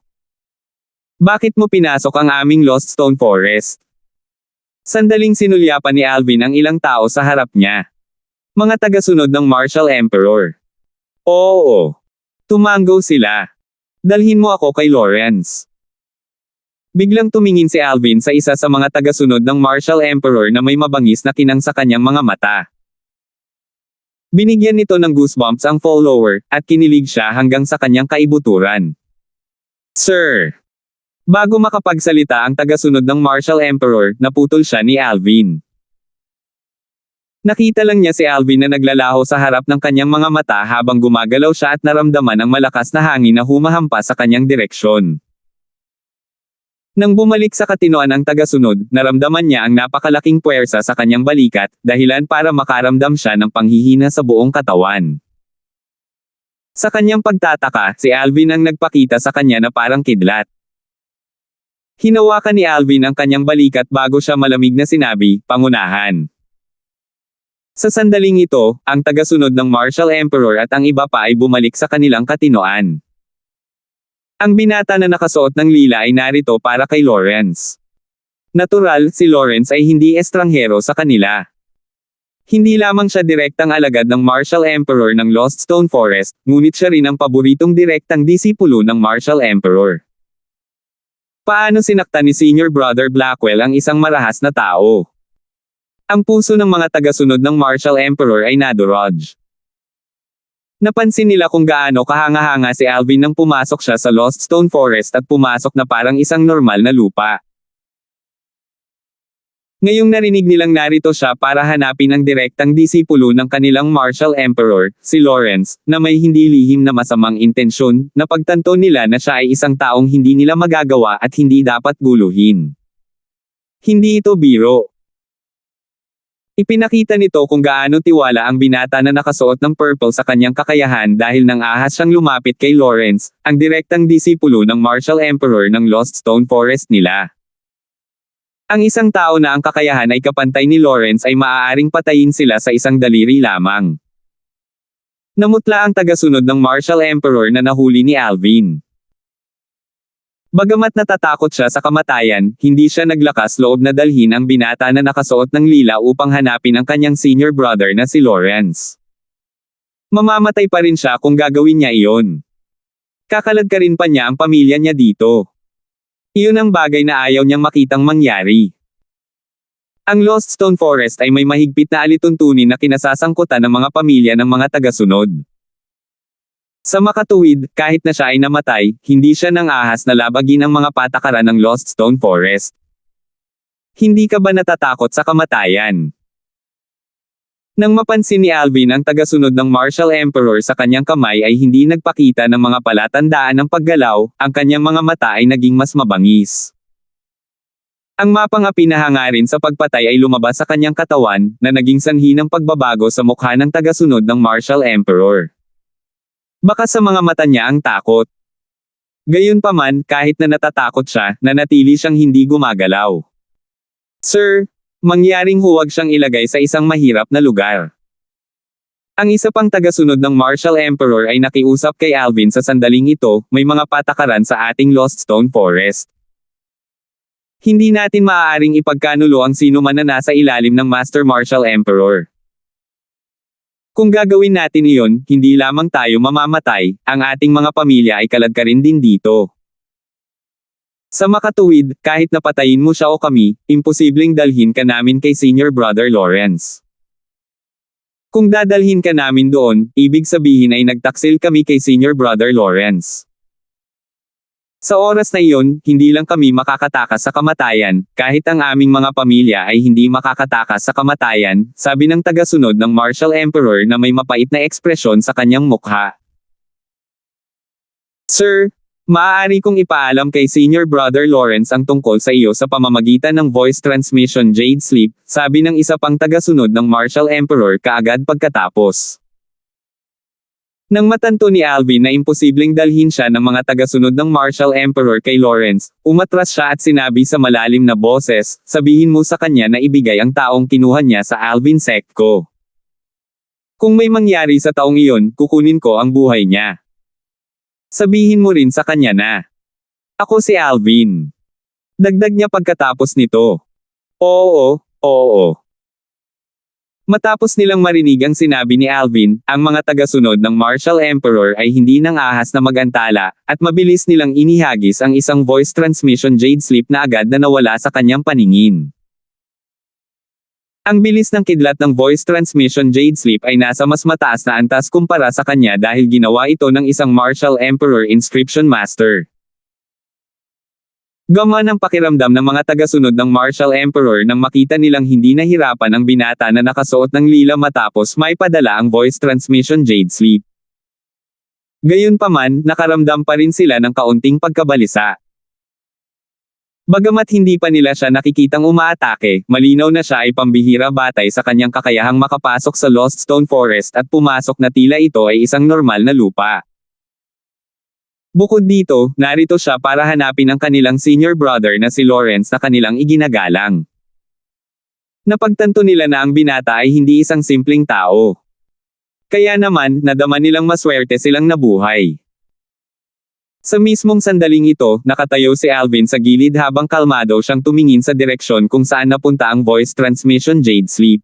Bakit mo pinasok ang aming Lost Stone Forest?" Sandaling sinulyapan ni Alvin ang ilang tao sa harap niya. Mga tagasunod ng Martial Emperor. Oo. Tumango sila. Dalhin mo ako kay Lawrence. Biglang tumingin si Alvin sa isa sa mga tagasunod ng Martial Emperor na may mabangis na kinang sa kanyang mga mata. Binigyan nito ng goosebumps ang follower, at kinilig siya hanggang sa kanyang kaibuturan. "Sir!" Bago makapagsalita ang tagasunod ng Martial Emperor, naputol siya ni Alvin. Nakita lang niya si Alvin na naglalaho sa harap ng kanyang mga mata habang gumagalaw siya at naramdaman ang malakas na hangin na humahampas sa kanyang direksyon. Nang bumalik sa katinoan ang tagasunod, naramdaman niya ang napakalaking puwersa sa kanyang balikat, dahilan para makaramdam siya ng panghihina sa buong katawan. Sa kanyang pagtataka, si Alvin ang nagpakita sa kanya na parang kidlat. Hinawakan ni Alvin ang kanyang balikat bago siya malamig na sinabi, "Pangunahan." Sa sandaling ito, ang tagasunod ng Martial Emperor at ang iba pa ay bumalik sa kanilang katinoan. Ang binata na nakasuot ng lila ay narito para kay Lawrence. Natural, si Lawrence ay hindi estranghero sa kanila. Hindi lamang siya direktang alagad ng Martial Emperor ng Lost Stone Forest, ngunit siya rin ang paboritong direktang disipulo ng Martial Emperor. Paano sinaktan ni Senior Brother Blackwell ang isang marahas na tao? Ang puso ng mga tagasunod ng Martial Emperor ay nadurog. Napansin nila kung gaano kahanga-hanga si Alvin nang pumasok siya sa Lost Stone Forest at pumasok na parang isang normal na lupa. Ngayong narinig nilang narito siya para hanapin ang direktang disipulo ng kanilang Martial Emperor, si Lawrence, na may hindi lihim na masamang intensyon, napagtanto nila na siya ay isang taong hindi nila magagawa at hindi dapat guluhin. Hindi ito biro. Ipinakita nito kung gaano tiwala ang binata na nakasuot ng purple sa kanyang kakayahan dahil nang ahas siyang lumapit kay Lawrence, ang direktang disipulo ng Martial Emperor ng Lost Stone Forest nila. Ang isang tao na ang kakayahan ay kapantay ni Lawrence ay maaaring patayin sila sa isang daliri lamang. Namutla ang tagasunod ng Martial Emperor na nahuli ni Alvin. Bagamat natatakot siya sa kamatayan, hindi siya naglakas loob na dalhin ang binata na nakasuot ng lila upang hanapin ang kanyang senior brother na si Lawrence. Mamamatay pa rin siya kung gagawin niya iyon. Kakalagkarin pa niya ang pamilya niya dito. Iyon ang bagay na ayaw niyang makitang mangyari. Ang Lost Stone Forest ay may mahigpit na alituntunin na kinasasangkutan ng mga pamilya ng mga tagasunod. Sa makatuwid, kahit na siya ay namatay, hindi siya nang ahas na labagin ang mga patakaran ng Lost Stone Forest. Hindi ka ba natatakot sa kamatayan? Nang mapansin ni Alvin ang tagasunod ng Martial Emperor sa kanyang kamay ay hindi nagpakita ng mga palatandaan ng paggalaw, ang kanyang mga mata ay naging mas mabangis. Ang mapangapi na hangarin sa pagpatay ay lumabas sa kanyang katawan, na naging sanhi ng pagbabago sa mukha ng tagasunod ng Martial Emperor. Baka sa mga mata niya ang takot. Gayunpaman, kahit na natatakot siya, nanatili siyang hindi gumagalaw. Sir, mangyaring huwag siyang ilagay sa isang mahirap na lugar. Ang isa pang tagasunod ng Martial Emperor ay nakiusap kay Alvin sa sandaling ito, may mga patakaran sa ating Lost Stone Forest. Hindi natin maaaring ipagkanulo ang sino man na nasa ilalim ng Master Martial Emperor. Kung gagawin natin iyon, hindi lamang tayo mamamatay, ang ating mga pamilya ay kaladkarin din dito. Sa makatuwid, kahit napatayin mo siya o kami, imposibleng dalhin ka namin kay Senior Brother Lawrence. Kung dadalhin ka namin doon, ibig sabihin ay nagtaksil kami kay Senior Brother Lawrence. Sa oras na iyon, hindi lang kami makakatakas sa kamatayan, kahit ang aming mga pamilya ay hindi makakatakas sa kamatayan, sabi ng tagasunod ng Martial Emperor na may mapait na ekspresyon sa kanyang mukha. Sir, maaari kong ipaalam kay Senior Brother Lawrence ang tungkol sa iyo sa pamamagitan ng voice transmission Jade Sleep, sabi ng isa pang tagasunod ng Martial Emperor kaagad pagkatapos. Nang matanto ni Alvin na imposibleng dalhin siya ng mga tagasunod ng Martial Emperor kay Lawrence, umatras siya at sinabi sa malalim na boses, sabihin mo sa kanya na ibigay ang taong kinuha niya sa Alvin Secco. Kung may mangyari sa taong iyon, kukunin ko ang buhay niya. Sabihin mo rin sa kanya na, ako si Alvin. Dagdag niya pagkatapos nito. Oo, oo. Matapos nilang marinig ang sinabi ni Alvin, ang mga tagasunod ng Martial Emperor ay hindi nang ahas na magantala, at mabilis nilang inihagis ang isang voice transmission Jade Sleep na agad na nawala sa kanyang paningin. Ang bilis ng kidlat ng voice transmission Jade Sleep ay nasa mas mataas na antas kumpara sa kanya dahil ginawa ito ng isang Martial Emperor Inscription Master. Gama ng pakiramdam ng mga tagasunod ng Martial Emperor nang makita nilang hindi nahirapan ang binata na nakasuot ng lila matapos may padala ang voice transmission Jade Sleep. Gayunpaman, nakaramdam pa rin sila ng kaunting pagkabalisa. Bagamat hindi pa nila siya nakikitang umaatake, malinaw na siya ay pambihira batay sa kanyang kakayahang makapasok sa Lost Stone Forest at pumasok na tila ito ay isang normal na lupa. Bukod dito, narito siya para hanapin ang kanilang senior brother na si Lawrence na kanilang iginagalang. Napagtanto nila na ang binata ay hindi isang simpleng tao. Kaya naman, nadama nilang maswerte silang nabuhay. Sa mismong sandaling ito, nakatayo si Alvin sa gilid habang kalmado siyang tumingin sa direksyon kung saan napunta ang voice transmission Jade Sleep.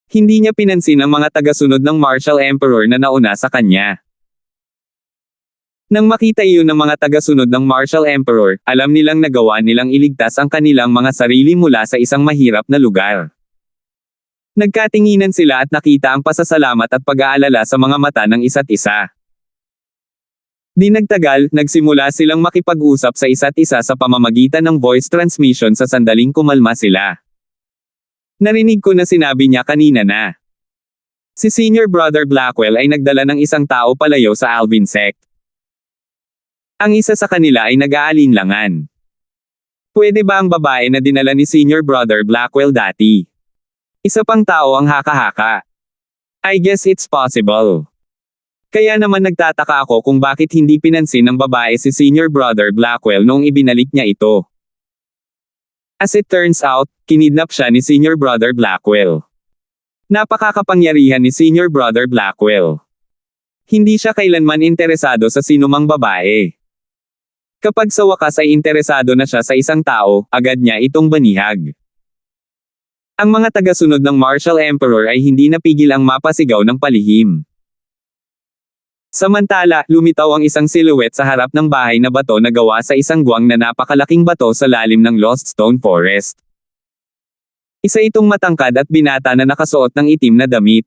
Hindi niya pinansin ang mga tagasunod ng Martial Emperor na nauna sa kanya. Nang makita iyon ng mga tagasunod ng Martial Emperor, alam nilang nagawa nilang iligtas ang kanilang mga sarili mula sa isang mahirap na lugar. Nagkatinginan sila at nakita ang pasasalamat at pag-aalala sa mga mata ng isa't isa. Di nagtagal, nagsimula silang makipag-usap sa isa't isa sa pamamagitan ng voice transmission sa sandaling kumalma sila. Narinig ko na sinabi niya kanina na si Senior Brother Blackwell ay nagdala ng isang tao palayo sa Alvin sect. Ang isa sa kanila ay nag-aalinlangan. Pwede ba ang babae na dinala ni Senior Brother Blackwell dati? Isa pang tao ang haka-haka. I guess it's possible. Kaya naman nagtataka ako kung bakit hindi pinansin ng babae si Senior Brother Blackwell noong ibinalik niya ito. As it turns out, kinidnap siya ni Senior Brother Blackwell. Napakakapangyarihan ni Senior Brother Blackwell. Hindi siya kailanman interesado sa sinumang babae. Kapag sa wakas ay interesado na siya sa isang tao, agad niya itong banihag. Ang mga tagasunod ng Martial Emperor ay hindi napigil ang mapasigaw ng palihim. Samantala, lumitaw ang isang silhouette sa harap ng bahay na bato na gawa sa isang guwang na napakalaking bato sa lalim ng Lost Stone Forest. Isa itong matangkad at binata na nakasuot ng itim na damit.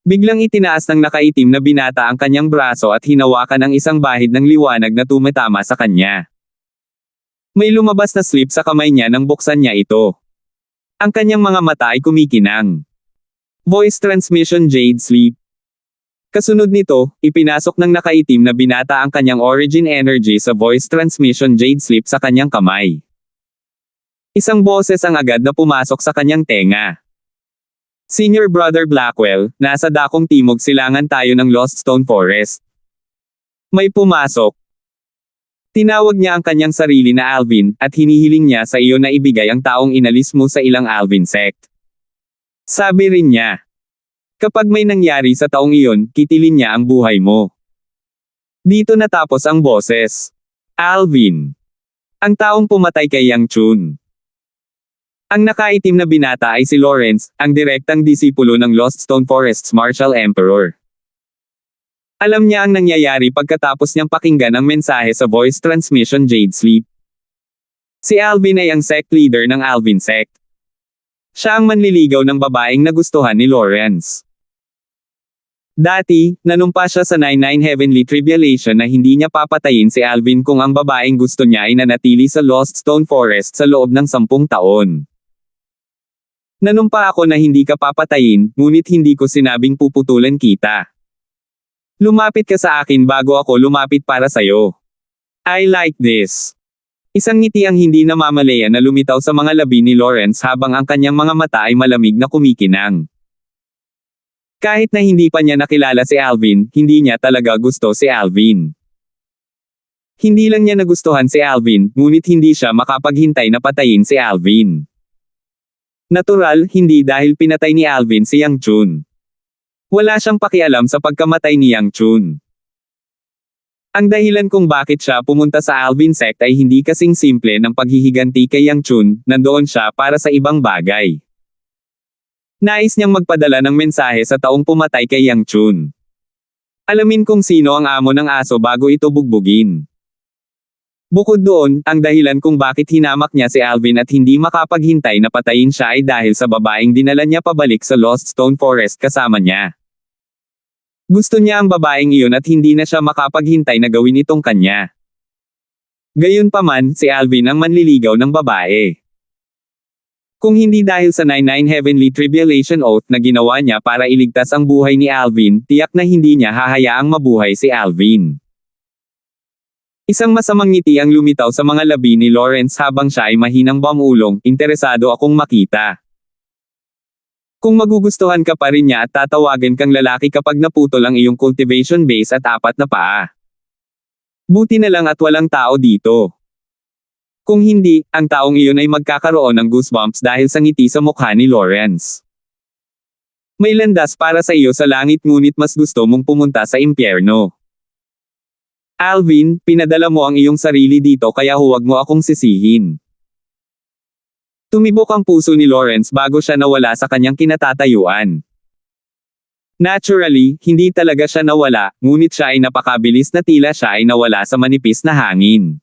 Biglang itinaas ng nakaitim na binata ang kanyang braso at hinawakan ang isang bahid ng liwanag na tumatama sa kanya. May lumabas na slip sa kamay niya nang buksan niya ito. Ang kanyang mga mata ay kumikinang. Voice Transmission Jade Sleep. Kasunod nito, ipinasok ng nakaitim na binata ang kanyang origin energy sa Voice Transmission Jade Sleep sa kanyang kamay. Isang boses ang agad na pumasok sa kanyang tenga. Senior Brother Blackwell, nasa dakong timog silangan tayo ng Lost Stone Forest. May pumasok. Tinawag niya ang kanyang sarili na Alvin, at hinihiling niya sa iyo na ibigay ang taong inalis mo sa ilang Alvin sect. Sabi rin niya, kapag may nangyari sa taong iyon, kitilin niya ang buhay mo. Dito natapos ang boses. Alvin. Ang taong pumatay kay Yang Chun. Ang nakaitim na binata ay si Lawrence, ang direktang disipulo ng Lost Stone Forest's Martial Emperor. Alam niya ang nangyayari pagkatapos niyang pakinggan ang mensahe sa Voice Transmission Jade Sleep. Si Alvin ay ang sect leader ng Alvin sect. Siya ang manliligaw ng babaeng nagustuhan ni Lawrence. Dati, nanumpa siya sa 99 Heavenly Tribulation na hindi niya papatayin si Alvin kung ang babaeng gusto niya ay nanatili sa Lost Stone Forest sa loob ng 10 taon. Nanumpa ako na hindi ka papatayin, ngunit hindi ko sinabing puputulan kita. Lumapit ka sa akin bago ako lumapit para sayo. I like this. Isang ngiti ang hindi namamalaya na lumitaw sa mga labi ni Lawrence habang ang kanyang mga mata ay malamig na kumikinang. Kahit na hindi pa niya nakilala si Alvin, hindi niya talaga gusto si Alvin. Hindi lang niya nagustuhan si Alvin, ngunit hindi siya makapaghintay na patayin si Alvin. Natural, hindi dahil pinatay ni Alvin si Yang Chun. Wala siyang pakialam sa pagkamatay ni Yang Chun. Ang dahilan kung bakit siya pumunta sa Alvin sect ay hindi kasing simple ng paghihiganti kay Yang Chun, nandoon siya para sa ibang bagay. Nais niyang magpadala ng mensahe sa taong pumatay kay Yang Chun. Alamin kung sino ang amo ng aso bago ito bugbugin. Bukod doon, ang dahilan kung bakit hinamak niya si Alvin at hindi makapaghintay na patayin siya ay dahil sa babaeng dinala niya pabalik sa Lost Stone Forest kasama niya. Gusto niya ang babaeng iyon at hindi na siya makapaghintay na gawin itong kanya. Gayunpaman, si Alvin ang manliligaw ng babae. Kung hindi dahil sa 99 Heavenly Tribulation Oath na ginawa niya para iligtas ang buhay ni Alvin, tiyak na hindi niya hahayaang mabuhay si Alvin. Isang masamang ngiti ang lumitaw sa mga labi ni Lawrence habang siya ay mahinang bumulong, interesado akong makita. Kung magugustuhan ka pa rin niya at tatawagan kang lalaki kapag naputol ang iyong cultivation base at 4 na paa. Buti na lang at walang tao dito. Kung hindi, ang taong iyon ay magkakaroon ng goosebumps dahil sa ngiti sa mukha ni Lawrence. May landas para sa iyo sa langit ngunit mas gusto mong pumunta sa impyerno. Alvin, pinadala mo ang iyong sarili dito kaya huwag mo akong sisihin. Tumibok ang puso ni Lawrence bago siya nawala sa kanyang kinatatayuan. Naturally, hindi talaga siya nawala, ngunit siya ay napakabilis na tila siya ay nawala sa manipis na hangin.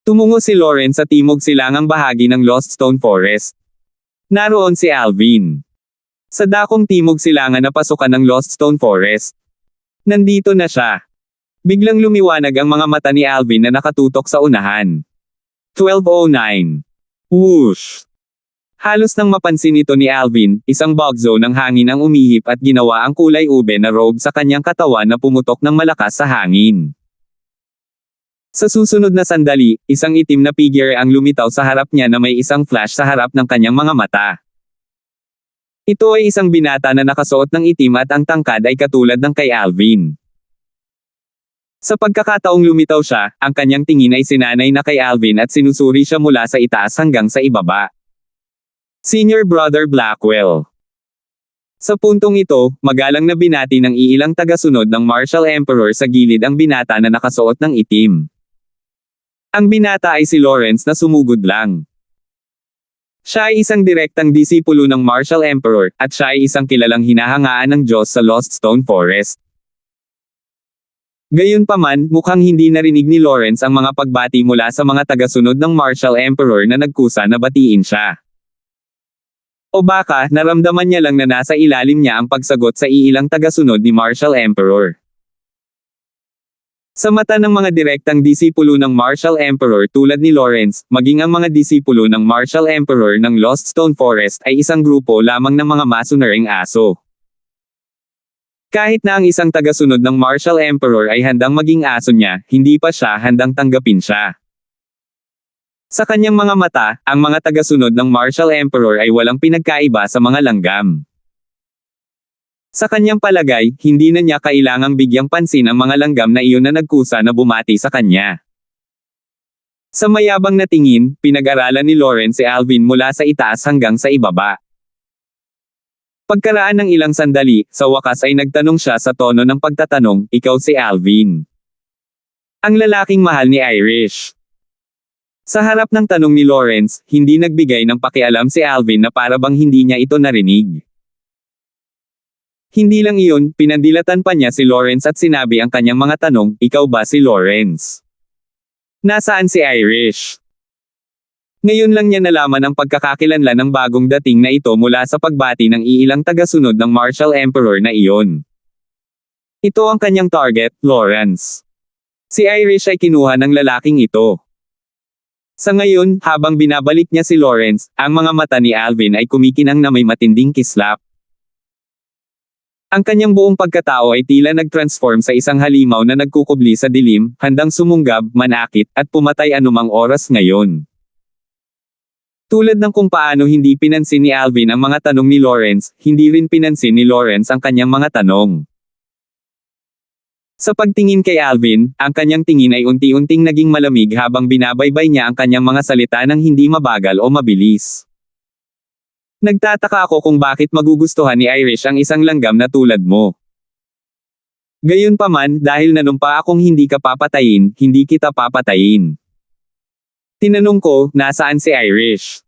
Tumungo si Lawrence sa timog silangang bahagi ng Lost Stone Forest. Naroon si Alvin. Sa dakong timog silangan na pasukan ng Lost Stone Forest. Nandito na siya. Biglang lumiwanag ang mga mata ni Alvin na nakatutok sa unahan. 12:09. Whoosh! Halos nang mapansin ito ni Alvin, isang bugzo ng hangin ang umihip at ginawa ang kulay ube na robe sa kanyang katawan na pumutok ng malakas sa hangin. Sa susunod na sandali, isang itim na figure ang lumitaw sa harap niya na may isang flash sa harap ng kanyang mga mata. Ito ay isang binata na nakasuot ng itim at ang tangkad ay katulad ng kay Alvin. Sa pagkakataong lumitaw siya, ang kanyang tingin ay sinanay na kay Alvin at sinusuri siya mula sa itaas hanggang sa ibaba. Senior Brother Blackwell. Sa puntong ito, magalang na binati ng iilang tagasunod ng Martial Emperor sa gilid ang binata na nakasuot ng itim. Ang binata ay si Lawrence na sumugod lang. Siya ay isang direktang disipulo ng Martial Emperor, at siya ay isang kilalang hinahangaan ng Diyos sa Lost Stone Forest. Gayunpaman, mukhang hindi narinig ni Lawrence ang mga pagbati mula sa mga tagasunod ng Martial Emperor na nagkusa na batiin siya. O baka, naramdaman niya lang na nasa ilalim niya ang pagsagot sa iilang tagasunod ni Martial Emperor. Sa mata ng mga direktang disipulo ng Martial Emperor tulad ni Lawrence, maging ang mga disipulo ng Martial Emperor ng Lost Stone Forest ay isang grupo lamang ng mga masunuring aso. Kahit na ang isang tagasunod ng Martial Emperor ay handang maging aso niya, hindi pa siya handang tanggapin siya. Sa kanyang mga mata, ang mga tagasunod ng Martial Emperor ay walang pinagkaiba sa mga langgam. Sa kanyang palagay, hindi na niya kailangang bigyang pansin ang mga langgam na iyon na nagkusa na bumati sa kanya. Sa mayabang na tingin, pinag-aralan ni Lawrence si Alvin mula sa itaas hanggang sa ibaba. Pagkaraan ng ilang sandali, sa wakas ay nagtanong siya sa tono ng pagtatanong, "Ikaw si Alvin?" Ang lalaking mahal ni Irish. Sa harap ng tanong ni Lawrence, hindi nagbigay ng pakialam si Alvin na para bang hindi niya ito narinig. Hindi lang iyon, pinandilatan pa niya si Lawrence at sinabi ang kanyang mga tanong, "Ikaw ba si Lawrence? Nasaan si Irish?" Ngayon lang niya nalaman ang pagkakakilanlan ng bagong dating na ito mula sa pagbati ng iilang tagasunod ng Martial Emperor na iyon. Ito ang kanyang target, Lawrence. Si Irish ay kinuha ng lalaking ito. Sa ngayon, habang binabalik niya si Lawrence, ang mga mata ni Alvin ay kumikinang na may matinding kislap. Ang kanyang buong pagkatao ay tila nag-transform sa isang halimaw na nagkukubli sa dilim, handang sumunggab, manakit, at pumatay anumang oras ngayon. Tulad ng kung paano hindi pinansin ni Alvin ang mga tanong ni Lawrence, hindi rin pinansin ni Lawrence ang kanyang mga tanong. Sa pagtingin kay Alvin, ang kanyang tingin ay unti-unting naging malamig habang binabaybay niya ang kanyang mga salita ng hindi mabagal o mabilis. Nagtataka ako kung bakit magugustuhan ni Irish ang isang langgam na tulad mo. Gayunpaman, dahil nanumpa akong hindi ka papatayin, hindi kita papatayin. Tinanong ko, nasaan si Irish?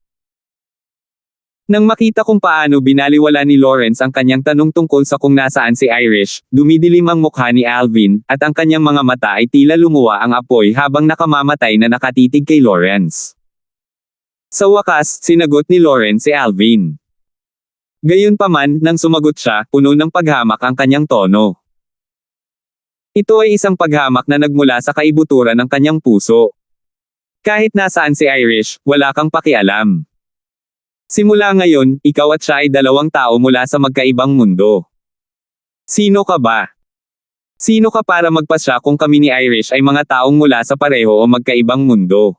Nang makita kung paano binaliwala ni Lawrence ang kanyang tanong tungkol sa kung nasaan si Irish, dumidilim ang mukha ni Alvin, at ang kanyang mga mata ay tila lumuwa ang apoy habang nakamamatay na nakatitig kay Lawrence. Sa wakas, sinagot ni Lawrence si Alvin. Gayunpaman, nang sumagot siya, puno ng paghamak ang kanyang tono. Ito ay isang paghamak na nagmula sa kaibuturan ng kanyang puso. Kahit nasaan si Irish, wala kang pakialam. Simula ngayon, ikaw at siya ay dalawang tao mula sa magkaibang mundo. Sino ka ba? Sino ka para magpasya kung kami ni Irish ay mga taong mula sa pareho o magkaibang mundo?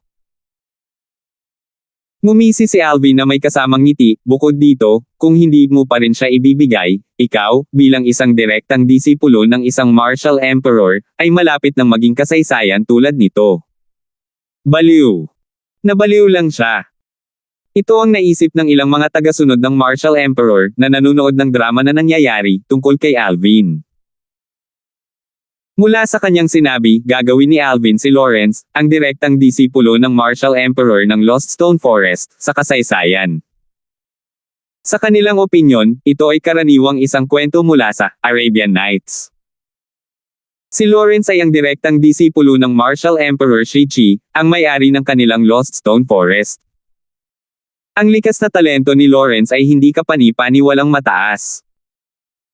Ngumisi si Alvin na may kasamang ngiti, bukod dito, kung hindi mo pa rin siya ibibigay, ikaw, bilang isang direktang disipulo ng isang Martial Emperor, ay malapit ng maging kasaysayan tulad nito. Baliw. Nabaliw lang siya. Ito ang naisip ng ilang mga tagasunod ng Martial Emperor na nanonood ng drama na nangyayari tungkol kay Alvin. Mula sa kanyang sinabi, gagawin ni Alvin si Lawrence, ang direktang disipulo ng Martial Emperor ng Lost Stone Forest, sa kasaysayan. Sa kanilang opinyon, ito ay karaniwang isang kwento mula sa Arabian Nights. Si Lawrence ay ang direktang disipulo ng Martial Emperor Shi-Chi, ang may-ari ng kanilang Lost Stone Forest. Ang likas na talento ni Lawrence ay hindi kapani-paniwalang mataas.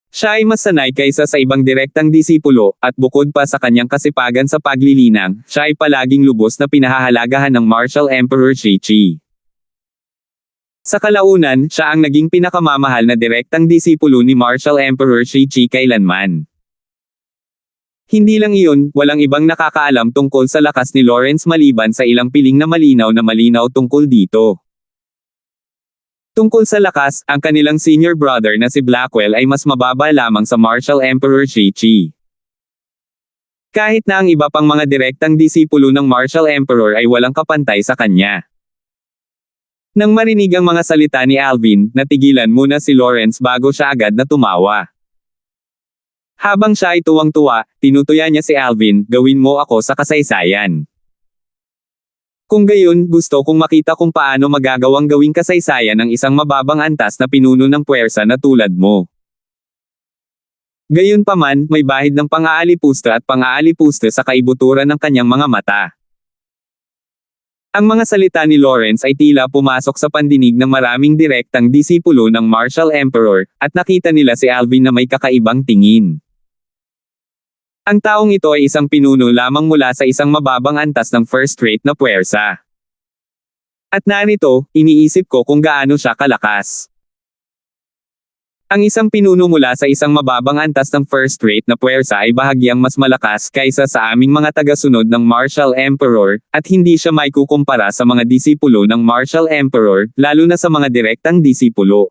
Siya ay mas sanay kaysa sa ibang direktang disipulo, at bukod pa sa kanyang kasipagan sa paglilinang, siya ay palaging lubos na pinahahalagahan ng Martial Emperor Shi. Sa kalaunan, siya ang naging pinakamamahal na direktang disipulo ni Martial Emperor Shi kailanman. Hindi lang iyon, walang ibang nakakaalam tungkol sa lakas ni Lawrence maliban sa ilang piling na malinaw tungkol dito. Tungkol sa lakas, ang kanilang senior brother na si Blackwell ay mas mababa lamang sa Martial Emperor Shi. Kahit na ang iba pang mga direktang disipulo ng Martial Emperor ay walang kapantay sa kanya. Nang marinig ang mga salita ni Alvin, natigilan muna si Lawrence bago siya agad na tumawa. Habang siya ay tuwang-tuwa, tinutuya niya si Alvin, "Gawin mo ako sa kasaysayan. Kung gayon, gusto kong makita kung paano magagawang gawing kasaysayan ng isang mababang antas na pinuno ng puwersa na tulad mo." Gayunpaman, may bahid ng pang-aalipusta at pang-aalipusta sa kaibuturan ng kanyang mga mata. Ang mga salita ni Lawrence ay tila pumasok sa pandinig ng maraming direktang disipulo ng Martial Emperor, at nakita nila si Alvin na may kakaibang tingin. Ang taong ito ay isang pinuno lamang mula sa isang mababang antas ng first-rate na puwersa. At narito, iniisip ko kung gaano siya kalakas. Ang isang pinuno mula sa isang mababang antas ng first-rate na puwersa ay bahagyang mas malakas kaysa sa aming mga tagasunod ng Martial Emperor, at hindi siya maikukumpara sa mga disipulo ng Martial Emperor, lalo na sa mga direktang disipulo.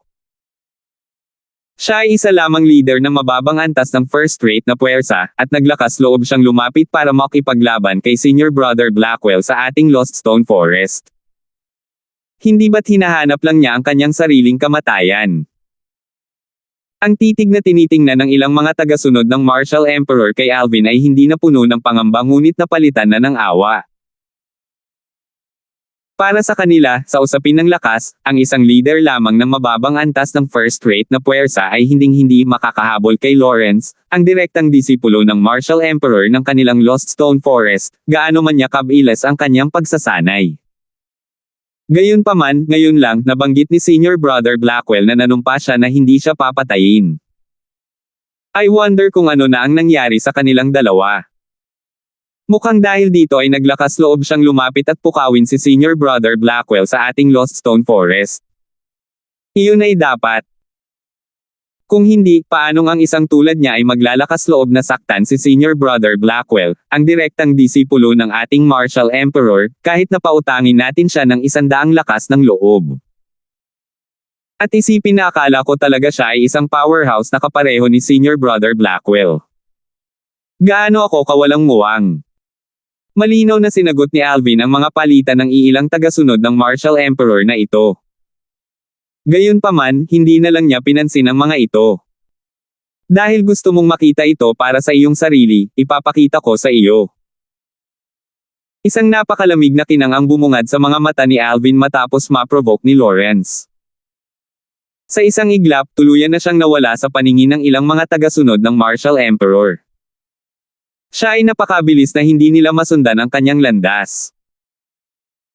Siya ay isa lamang leader ng mababang antas ng first-rate na puwersa, at naglakas loob siyang lumapit para makipaglaban kay senior brother Blackwell sa ating Lost Stone Forest. Hindi ba't hinahanap lang niya ang kanyang sariling kamatayan? Ang titig na tinitingnan ng ilang mga tagasunod ng Martial Emperor kay Alvin ay hindi na puno ng pangamba ngunit napalitan na ng awa. Para sa kanila, sa usapin ng lakas, ang isang leader lamang ng mababang antas ng first-rate na puwersa ay hinding-hindi makakahabol kay Lawrence, ang direktang disipulo ng Martial Emperor ng kanilang Lost Stone Forest, gaano man niya kabilas ang kanyang pagsasanay. Gayunpaman, ngayon lang, nabanggit ni senior brother Blackwell na nanumpa siya na hindi siya papatayin. I wonder kung ano na ang nangyari sa kanilang dalawa. Mukhang dahil dito ay naglakas loob siyang lumapit at pukawin si senior brother Blackwell sa ating Lost Stone Forest. Iyon ay dapat. Kung hindi, paanong ang isang tulad niya ay maglalakas loob na saktan si senior brother Blackwell, ang direktang disipulo ng ating Martial Emperor, kahit na pautangin natin siya ng 100 lakas ng loob. At isipin na akala ko talaga siya ay isang powerhouse na kapareho ni senior brother Blackwell. Gaano ako kawalang muwang? Malinaw na sinagot ni Alvin ang mga palitan ng iilang tagasunod ng Martial Emperor na ito. Gayunpaman, hindi na lang niya pinansin ang mga ito. Dahil gusto mong makita ito para sa iyong sarili, ipapakita ko sa iyo. Isang napakalamig na kinang ang bumungad sa mga mata ni Alvin matapos ma-provoke ni Lawrence. Sa isang iglap, tuluyan na siyang nawala sa paningin ng ilang mga tagasunod ng Martial Emperor. Siya ay napakabilis na hindi nila masundan ang kanyang landas.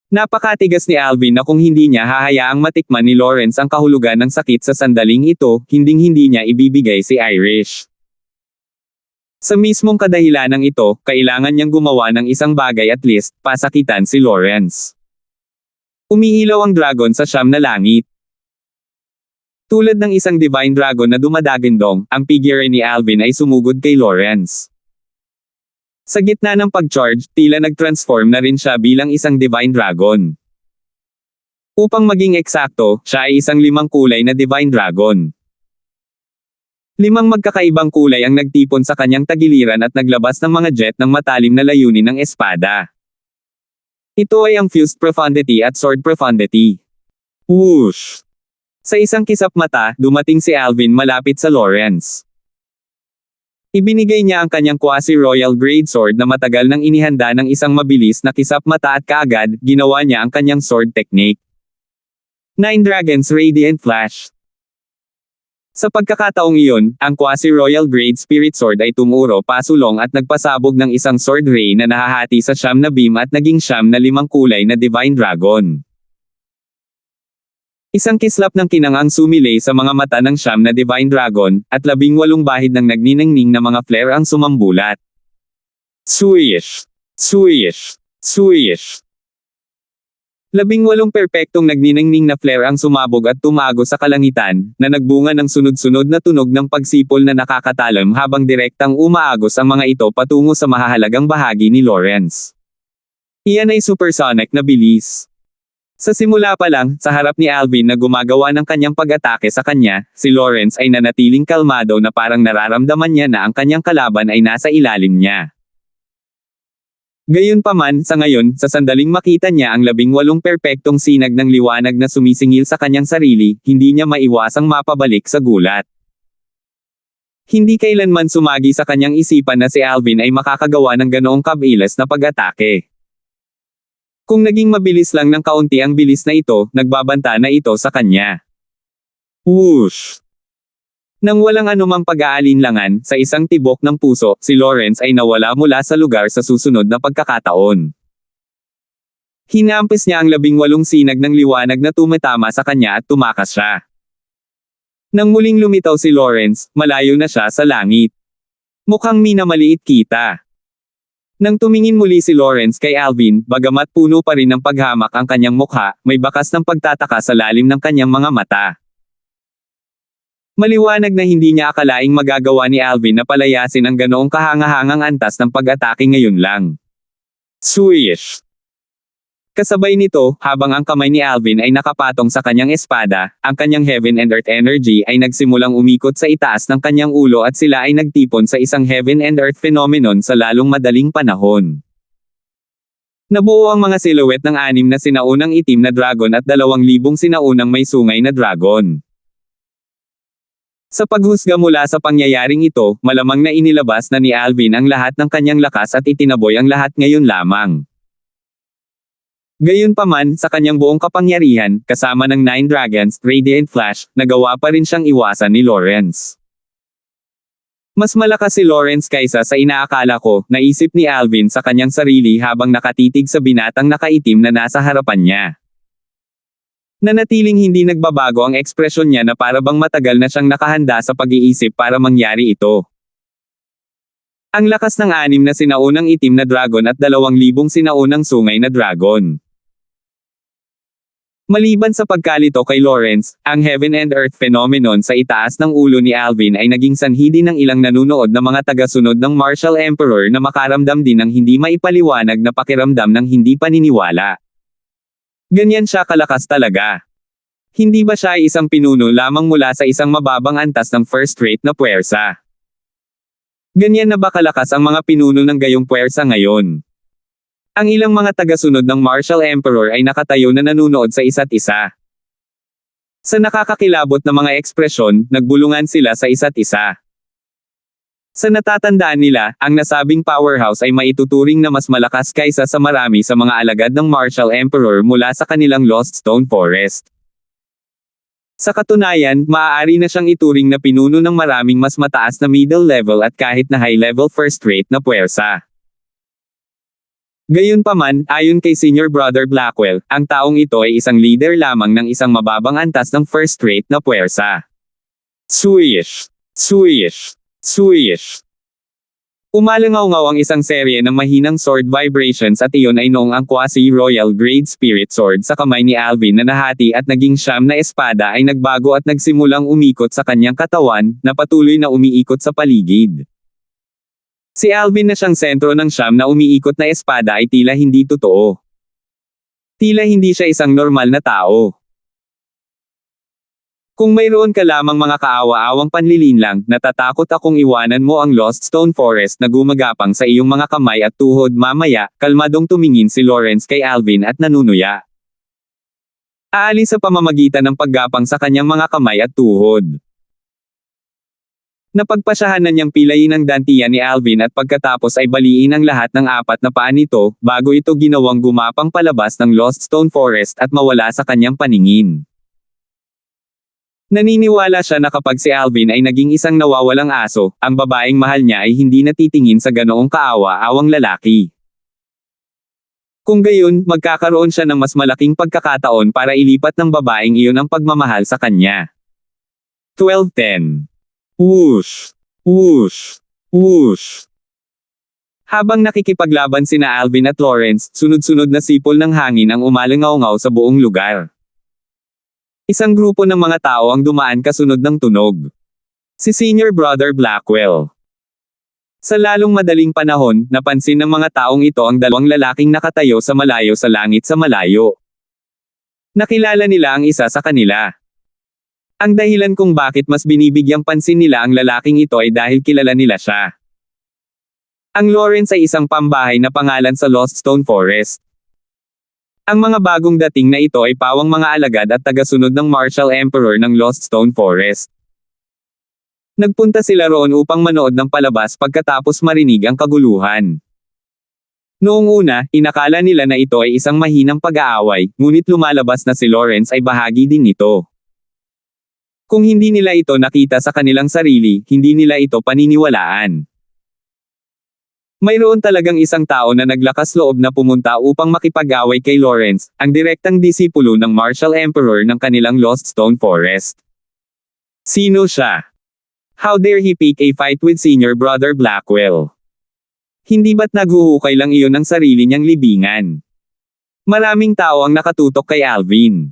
Napakatigas ni Alvin na kung hindi niya hahayaang matikman ni Lawrence ang kahulugan ng sakit sa sandaling ito, hinding-hindi niya ibibigay si Irish. Sa mismong kadahilanang ito, kailangan niyang gumawa ng isang bagay at least, pasakitan si Lawrence. Umiilaw ang dragon sa siyam na langit. Tulad ng isang divine dragon na dumadagindong, ang figure ni Alvin ay sumugod kay Lawrence. Sa gitna ng pag-charge, tila nag-transform na rin siya bilang isang divine dragon. Upang maging eksakto, siya ay isang 5 kulay na divine dragon. 5 magkakaibang kulay ang nagtipon sa kanyang tagiliran at naglabas ng mga jet ng matalim na layunin ng espada. Ito ay ang Fused Profundity at Sword Profundity. Whoosh! Sa isang kisap mata, dumating si Alvin malapit sa Lawrence. Ibinigay niya ang kanyang quasi-royal grade sword na matagal nang inihanda ng isang mabilis na kisap mata at kaagad, ginawa niya ang kanyang sword technique. 9 Dragons Radiant Flash. Sa pagkakataong iyon, ang quasi-royal grade spirit sword ay tumuro pasulong at nagpasabog ng isang sword ray na nahahati sa 9 na beam at naging 9 na 5 kulay na divine dragon. Isang kislap ng kinang ang sumilay sa mga mata ng siyam na Divine Dragon, at 18 bahid ng nagniningning na mga flare ang sumambulat. Swish! Swish! Swish! 18 perpektong nagniningning na flare ang sumabog at tumago sa kalangitan, na nagbunga ng sunod-sunod na tunog ng pagsipol na nakakatalam habang direktang umaagos ang mga ito patungo sa mahahalagang bahagi ni Lawrence. Iyan ay supersonic na bilis. Sa simula pa lang, sa harap ni Alvin na gumagawa ng kanyang pag-atake sa kanya, si Lawrence ay nanatiling kalmado na parang nararamdaman niya na ang kanyang kalaban ay nasa ilalim niya. Gayunpaman, sa ngayon, sa sandaling makita niya ang 18 perpektong sinag ng liwanag na sumisingil sa kanyang sarili, hindi niya maiwasang mapabalik sa gulat. Hindi kailanman sumagi sa kanyang isipan na si Alvin ay makakagawa ng ganoong kabilis na pag-atake. Kung naging mabilis lang ng kaunti ang bilis na ito, nagbabanta na ito sa kanya. Whoosh! Nang walang anumang pag-aalinlangan, sa isang tibok ng puso, si Lawrence ay nawala mula sa lugar sa susunod na pagkakataon. Hinampis niya ang 18 sinag ng liwanag na tumatama sa kanya at tumakas siya. Nang muling lumitaw si Lawrence, malayo na siya sa langit. Mukhang minamaliit kita. Nang tumingin muli si Lawrence kay Alvin, bagamat puno pa rin ng paghamak ang kanyang mukha, may bakas ng pagtataka sa lalim ng kanyang mga mata. Maliwanag na hindi niya akalaing magagawa ni Alvin na palayasin ang ganoong kahangahangang antas ng pag-atake ngayon lang. Swish! Kasabay nito, habang ang kamay ni Alvin ay nakapatong sa kanyang espada, ang kanyang Heaven and Earth energy ay nagsimulang umikot sa itaas ng kanyang ulo at sila ay nagtipon sa isang Heaven and Earth phenomenon sa lalong madaling panahon. Nabuo ang mga silhouette ng 6 na sinaunang itim na dragon at 2,000 sinaunang may sungay na dragon. Sa paghusga mula sa pangyayaring ito, malamang na inilabas na ni Alvin ang lahat ng kanyang lakas at itinaboy ang lahat ngayon lamang. Gayunpaman, sa kanyang buong kapangyarihan, kasama ng 9 dragons, Radiant Flash, nagawa pa rin siyang iwasan ni Lawrence. Mas malakas si Lawrence kaysa sa inaakala ko, naisip ni Alvin sa kanyang sarili habang nakatitig sa binatang nakaitim na nasa harapan niya. Nanatiling hindi nagbabago ang ekspresyon niya na para bang matagal na siyang nakahanda sa pag-iisip para mangyari ito. Ang lakas ng 6 na sinaunang itim na dragon at 2,000 sinaunang sungay na dragon. Maliban sa pagkalito kay Lawrence, ang Heaven and Earth phenomenon sa itaas ng ulo ni Alvin ay naging sanhi din ng ilang nanunood na mga tagasunod ng Martial Emperor na makaramdam din ng hindi maipaliwanag na pakiramdam ng hindi paniniwala. Ganyan siya kalakas talaga. Hindi ba siya ay isang pinuno lamang mula sa isang mababang antas ng first-rate na puwersa? Ganyan na ba kalakas ang mga pinuno ng gayong puwersa ngayon? Ang ilang mga tagasunod ng Martial Emperor ay nakatayo na nanunood sa isa't isa. Sa nakakakilabot na mga ekspresyon, nagbulungan sila sa isa't isa. Sa natatandaan nila, ang nasabing powerhouse ay maituturing na mas malakas kaysa sa marami sa mga alagad ng Martial Emperor mula sa kanilang Lost Stone Forest. Sa katunayan, maaari na siyang ituring na pinuno ng maraming mas mataas na middle level at kahit na high level first rate na puwersa. Gayunpaman, ayon kay Senior Brother Blackwell, ang taong ito ay isang leader lamang ng isang mababang antas ng first rate na puwersa. Swish! Swish! Swish! Umalangaw-ngaw ang isang serye ng mahinang sword vibrations at iyon ay noong ang quasi-royal grade spirit sword sa kamay ni Alvin na nahati at naging 9 na espada ay nagbago at nagsimulang umikot sa kanyang katawan, na patuloy na umiikot sa paligid. Si Alvin na siyang sentro ng 9 na umiikot na espada ay tila hindi totoo. Tila hindi siya isang normal na tao. Kung mayroon ka lamang mga kaawa-awang panlilinlang, natatakot akong iwanan mo ang Lost Stone Forest na gumagapang sa iyong mga kamay at tuhod mamaya, kalmadong tumingin si Lawrence kay Alvin at nanunuya. Aalis sa pamamagitan ng paggapang sa kanyang mga kamay at tuhod. Napagpasyahan na niyang pilayin ang dantiyan ni Alvin at pagkatapos ay baliin ang lahat ng 4 na paa nito, bago ito ginawang gumapang palabas ng Lost Stone Forest at mawala sa kanyang paningin. Naniniwala siya na kapag si Alvin ay naging isang nawawalang aso, ang babaeng mahal niya ay hindi natitingin sa ganoong kaawa-awang lalaki. Kung gayon, magkakaroon siya ng mas malaking pagkakataon para ilipat ng babaeng iyon ang pagmamahal sa kanya. 12:10. Whoosh! Whoosh! Whoosh! Habang nakikipaglaban sina Alvin at Lawrence, sunod-sunod na sipol ng hangin ang umalingaw-ngaw sa buong lugar. Isang grupo ng mga tao ang dumaan kasunod ng tunog. Si Senior Brother Blackwell. Sa lalong madaling panahon, napansin ng mga taong ito ang dalawang lalaking nakatayo sa malayo sa langit sa malayo. Nakilala nila ang isa sa kanila. Ang dahilan kung bakit mas binibigyang pansin nila ang lalaking ito ay dahil kilala nila siya. Ang Lawrence ay isang pambahay na pangalan sa Lost Stone Forest. Ang mga bagong dating na ito ay pawang mga alagad at tagasunod ng Martial Emperor ng Lost Stone Forest. Nagpunta sila roon upang manood ng palabas pagkatapos marinig ang kaguluhan. Noong una, inakala nila na ito ay isang mahinang pag-aaway, ngunit lumalabas na si Lawrence ay bahagi din nito. Kung hindi nila ito nakita sa kanilang sarili, hindi nila ito paniniwalaan. Mayroon talagang isang tao na naglakas loob na pumunta upang makipag-away kay Lawrence, ang direktang disipulo ng Martial Emperor ng kanilang Lost Stone Forest. Sino siya? How dare he pick a fight with Senior Brother Blackwell? Hindi ba't naghuhukay lang iyon ng sarili niyang libingan? Maraming tao ang nakatutok kay Alvin.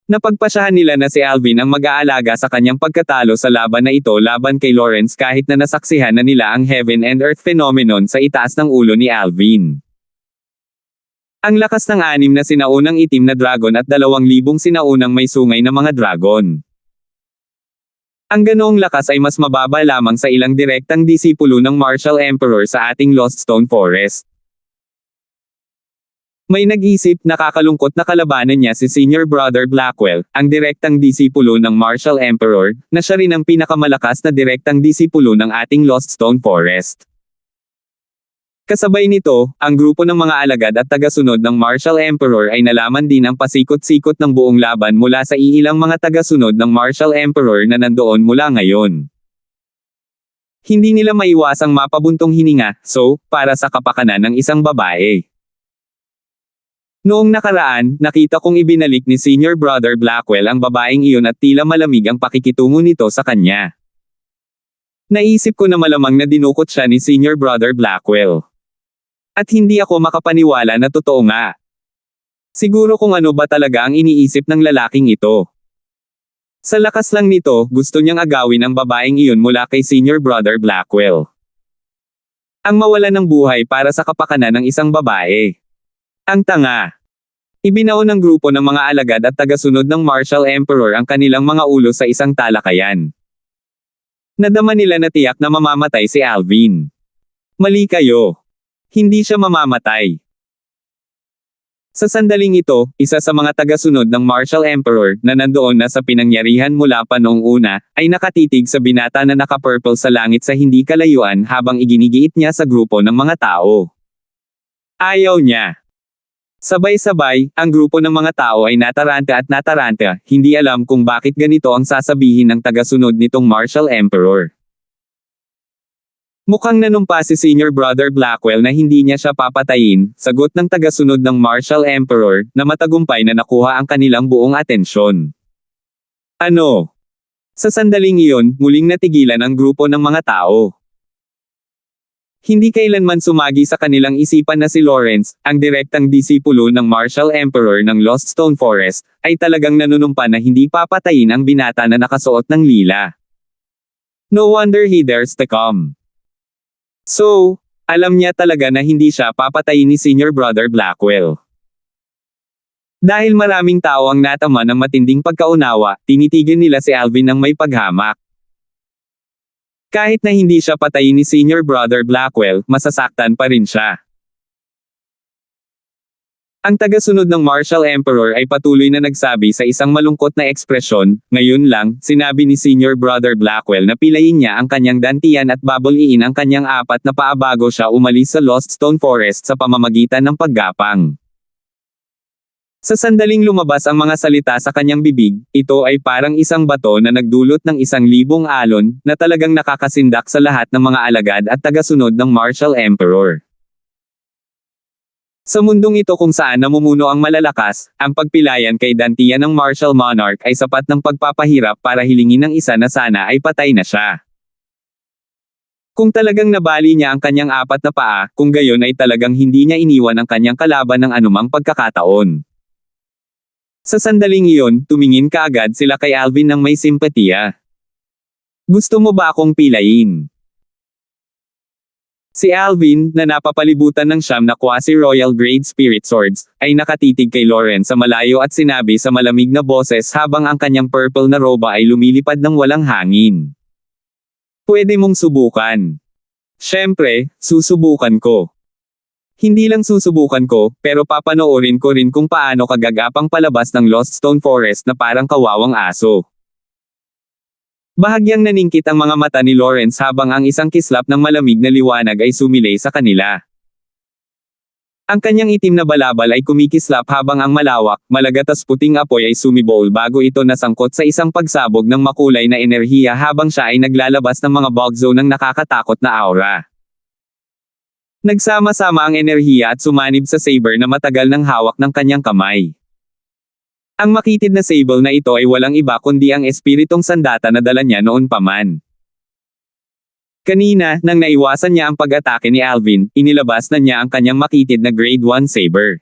Napagpasyahan nila na si Alvin ang mag-aalaga sa kanyang pagkatalo sa laban na ito laban kay Lawrence kahit na nasaksihan na nila ang Heaven and Earth phenomenon sa itaas ng ulo ni Alvin. Ang lakas ng 6 na sinaunang itim na dragon at 2,000 sinaunang may sungay na mga dragon. Ang ganoong lakas ay mas mababa lamang sa ilang direktang disipulo ng Martial Emperor sa ating Lost Stone Forest. May nag-isip, nakakalungkot na kalabanan niya si Senior Brother Blackwell, ang direktang disipulo ng Martial Emperor, na siya rin ang pinakamalakas na direktang disipulo ng ating Lost Stone Forest. Kasabay nito, ang grupo ng mga alagad at tagasunod ng Martial Emperor ay nalaman din ang pasikot-sikot ng buong laban mula sa iilang mga tagasunod ng Martial Emperor na nandoon mula ngayon. Hindi nila maiwasang mapabuntong hininga, para sa kapakanan ng isang babae. Noong nakaraan, nakita kong ibinalik ni Senior Brother Blackwell ang babaeng iyon at tila malamig ang pakikitungo nito sa kanya. Naisip ko na malamang na dinukot siya ni Senior Brother Blackwell. At hindi ako makapaniwala na totoo nga. Siguro kung ano ba talaga ang iniisip ng lalaking ito. Sa lakas lang nito, gusto niyang agawin ang babaeng iyon mula kay Senior Brother Blackwell. Ang mawalan ng buhay para sa kapakanan ng isang babae. Ang tanga. Ibinaon ng grupo ng mga alagad at tagasunod ng Martial Emperor ang kanilang mga ulo sa isang talakayan. Nadama nila na tiyak na mamamatay si Alvin. Mali kayo. Hindi siya mamamatay. Sa sandaling ito, isa sa mga tagasunod ng Martial Emperor na nandoon na sa pinangyarihan mula pa noong una, ay nakatitig sa binata na naka-purple sa langit sa hindi kalayuan habang iginigiit niya sa grupo ng mga tao. Ayaw niya. Sabay-sabay, ang grupo ng mga tao ay nataranta, hindi alam kung bakit ganito ang sasabihin ng tagasunod nitong Martial Emperor. Mukhang nanumpa si Senior Brother Blackwell na hindi niya siya papatayin, sagot ng tagasunod ng Martial Emperor, na matagumpay na nakuha ang kanilang buong atensyon. Ano? Sa sandaling iyon, muling natigilan ang grupo ng mga tao. Hindi kailanman sumagi sa kanilang isipan na si Lawrence, ang direktang disipulo ng Martial Emperor ng Lost Stone Forest, ay talagang nanunumpa na hindi papatayin ang binata na nakasuot ng lila. No wonder he dares to come. So, alam niya talaga na hindi siya papatayin ni Senior Brother Blackwell. Dahil maraming tao ang natama ng matinding pagkaunawa, tinitigan nila si Alvin ng may paghamak. Kahit na hindi siya patayin ni Senior Brother Blackwell, masasaktan pa rin siya. Ang tagasunod ng Martial Emperor ay patuloy na nagsabi sa isang malungkot na ekspresyon, ngayon lang, sinabi ni Senior Brother Blackwell na pilayin niya ang kanyang dantian at babuliin ang kanyang 4 na paa bago siya umalis sa Lost Stone Forest sa pamamagitan ng paggapang. Sa sandaling lumabas ang mga salita sa kanyang bibig, ito ay parang isang bato na nagdulot ng 1,000 alon, na talagang nakakasindak sa lahat ng mga alagad at tagasunod ng Martial Emperor. Sa mundong ito kung saan namumuno ang malalakas, ang pagpilayan kay Dantian ng martial monarch ay sapat ng pagpapahirap para hilingin ng isa na sana ay patay na siya. Kung talagang nabali niya ang kanyang apat na paa, kung gayon ay talagang hindi niya iniwan ang kanyang kalaban ng anumang pagkakataon. Sa sandaling iyon, tumingin kaagad sila kay Alvin ng may simpatiya. Gusto mo ba akong pilayin? Si Alvin, na napapalibutan ng siyam na quasi-royal grade spirit swords, ay nakatitig kay Lauren sa malayo at sinabi sa malamig na boses habang ang kanyang purple na roba ay lumilipad ng walang hangin. Pwede mong subukan. Siyempre, susubukan ko. Hindi lang susubukan ko, pero papanoorin ko rin kung paano kagagapang palabas ng Lost Stone Forest na parang kawawang aso. Bahagyang naningkit ang mga mata ni Lawrence habang ang isang kislap ng malamig na liwanag ay sumilay sa kanila. Ang kanyang itim na balabal ay kumikislap habang ang malawak, malagatas puting apoy ay sumibol bago ito nasangkot sa isang pagsabog ng makulay na enerhiya habang siya ay naglalabas ng mga bugzo ng nakakatakot na aura. Nagsama-sama ang enerhiya at sumanib sa saber na matagal ng hawak ng kanyang kamay. Ang makitid na sable na ito ay walang iba kundi ang espiritong sandata na dala niya noon pa man. Kanina, nang naiwasan niya ang pag-atake ni Alvin, inilabas na niya ang kanyang makitid na grade 1 saber.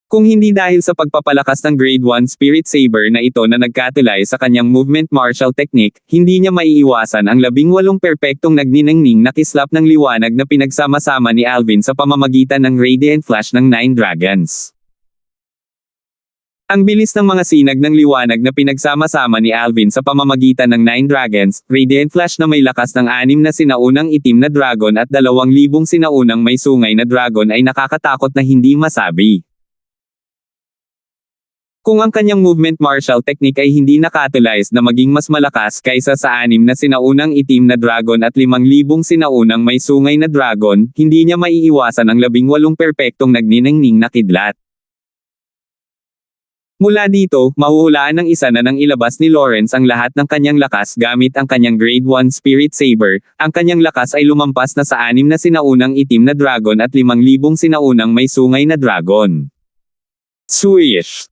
Kung hindi dahil sa pagpapalakas ng grade 1 spirit saber na ito na nagkatulay sa kanyang movement martial technique, hindi niya maiiwasan ang 18 perpektong nagniningning na kislap ng liwanag na pinagsama-sama ni Alvin sa pamamagitan ng radiant flash ng 9 dragons. Ang bilis ng mga sinag ng liwanag na pinagsama-sama ni Alvin sa pamamagitan ng 9 dragons, radiant flash na may lakas ng 6 na sinaunang itim na dragon at 2,000 sinaunang may sungay na dragon ay nakakatakot na hindi masabi. Kung ang kanyang movement martial technique ay hindi nakatulize na maging mas malakas kaysa sa 6 na sinaunang itim na dragon at 5,000 sinaunang may sungay na dragon, hindi niya maiiwasan ang 18 perpektong nagniningning na kidlat. Mula dito, mahuhulaan ng isa na nang ilabas ni Lawrence ang lahat ng kanyang lakas gamit ang kanyang grade 1 spirit saber, ang kanyang lakas ay lumampas na sa 6 na sinaunang itim na dragon at 5,000 sinaunang may sungay na dragon. Swish!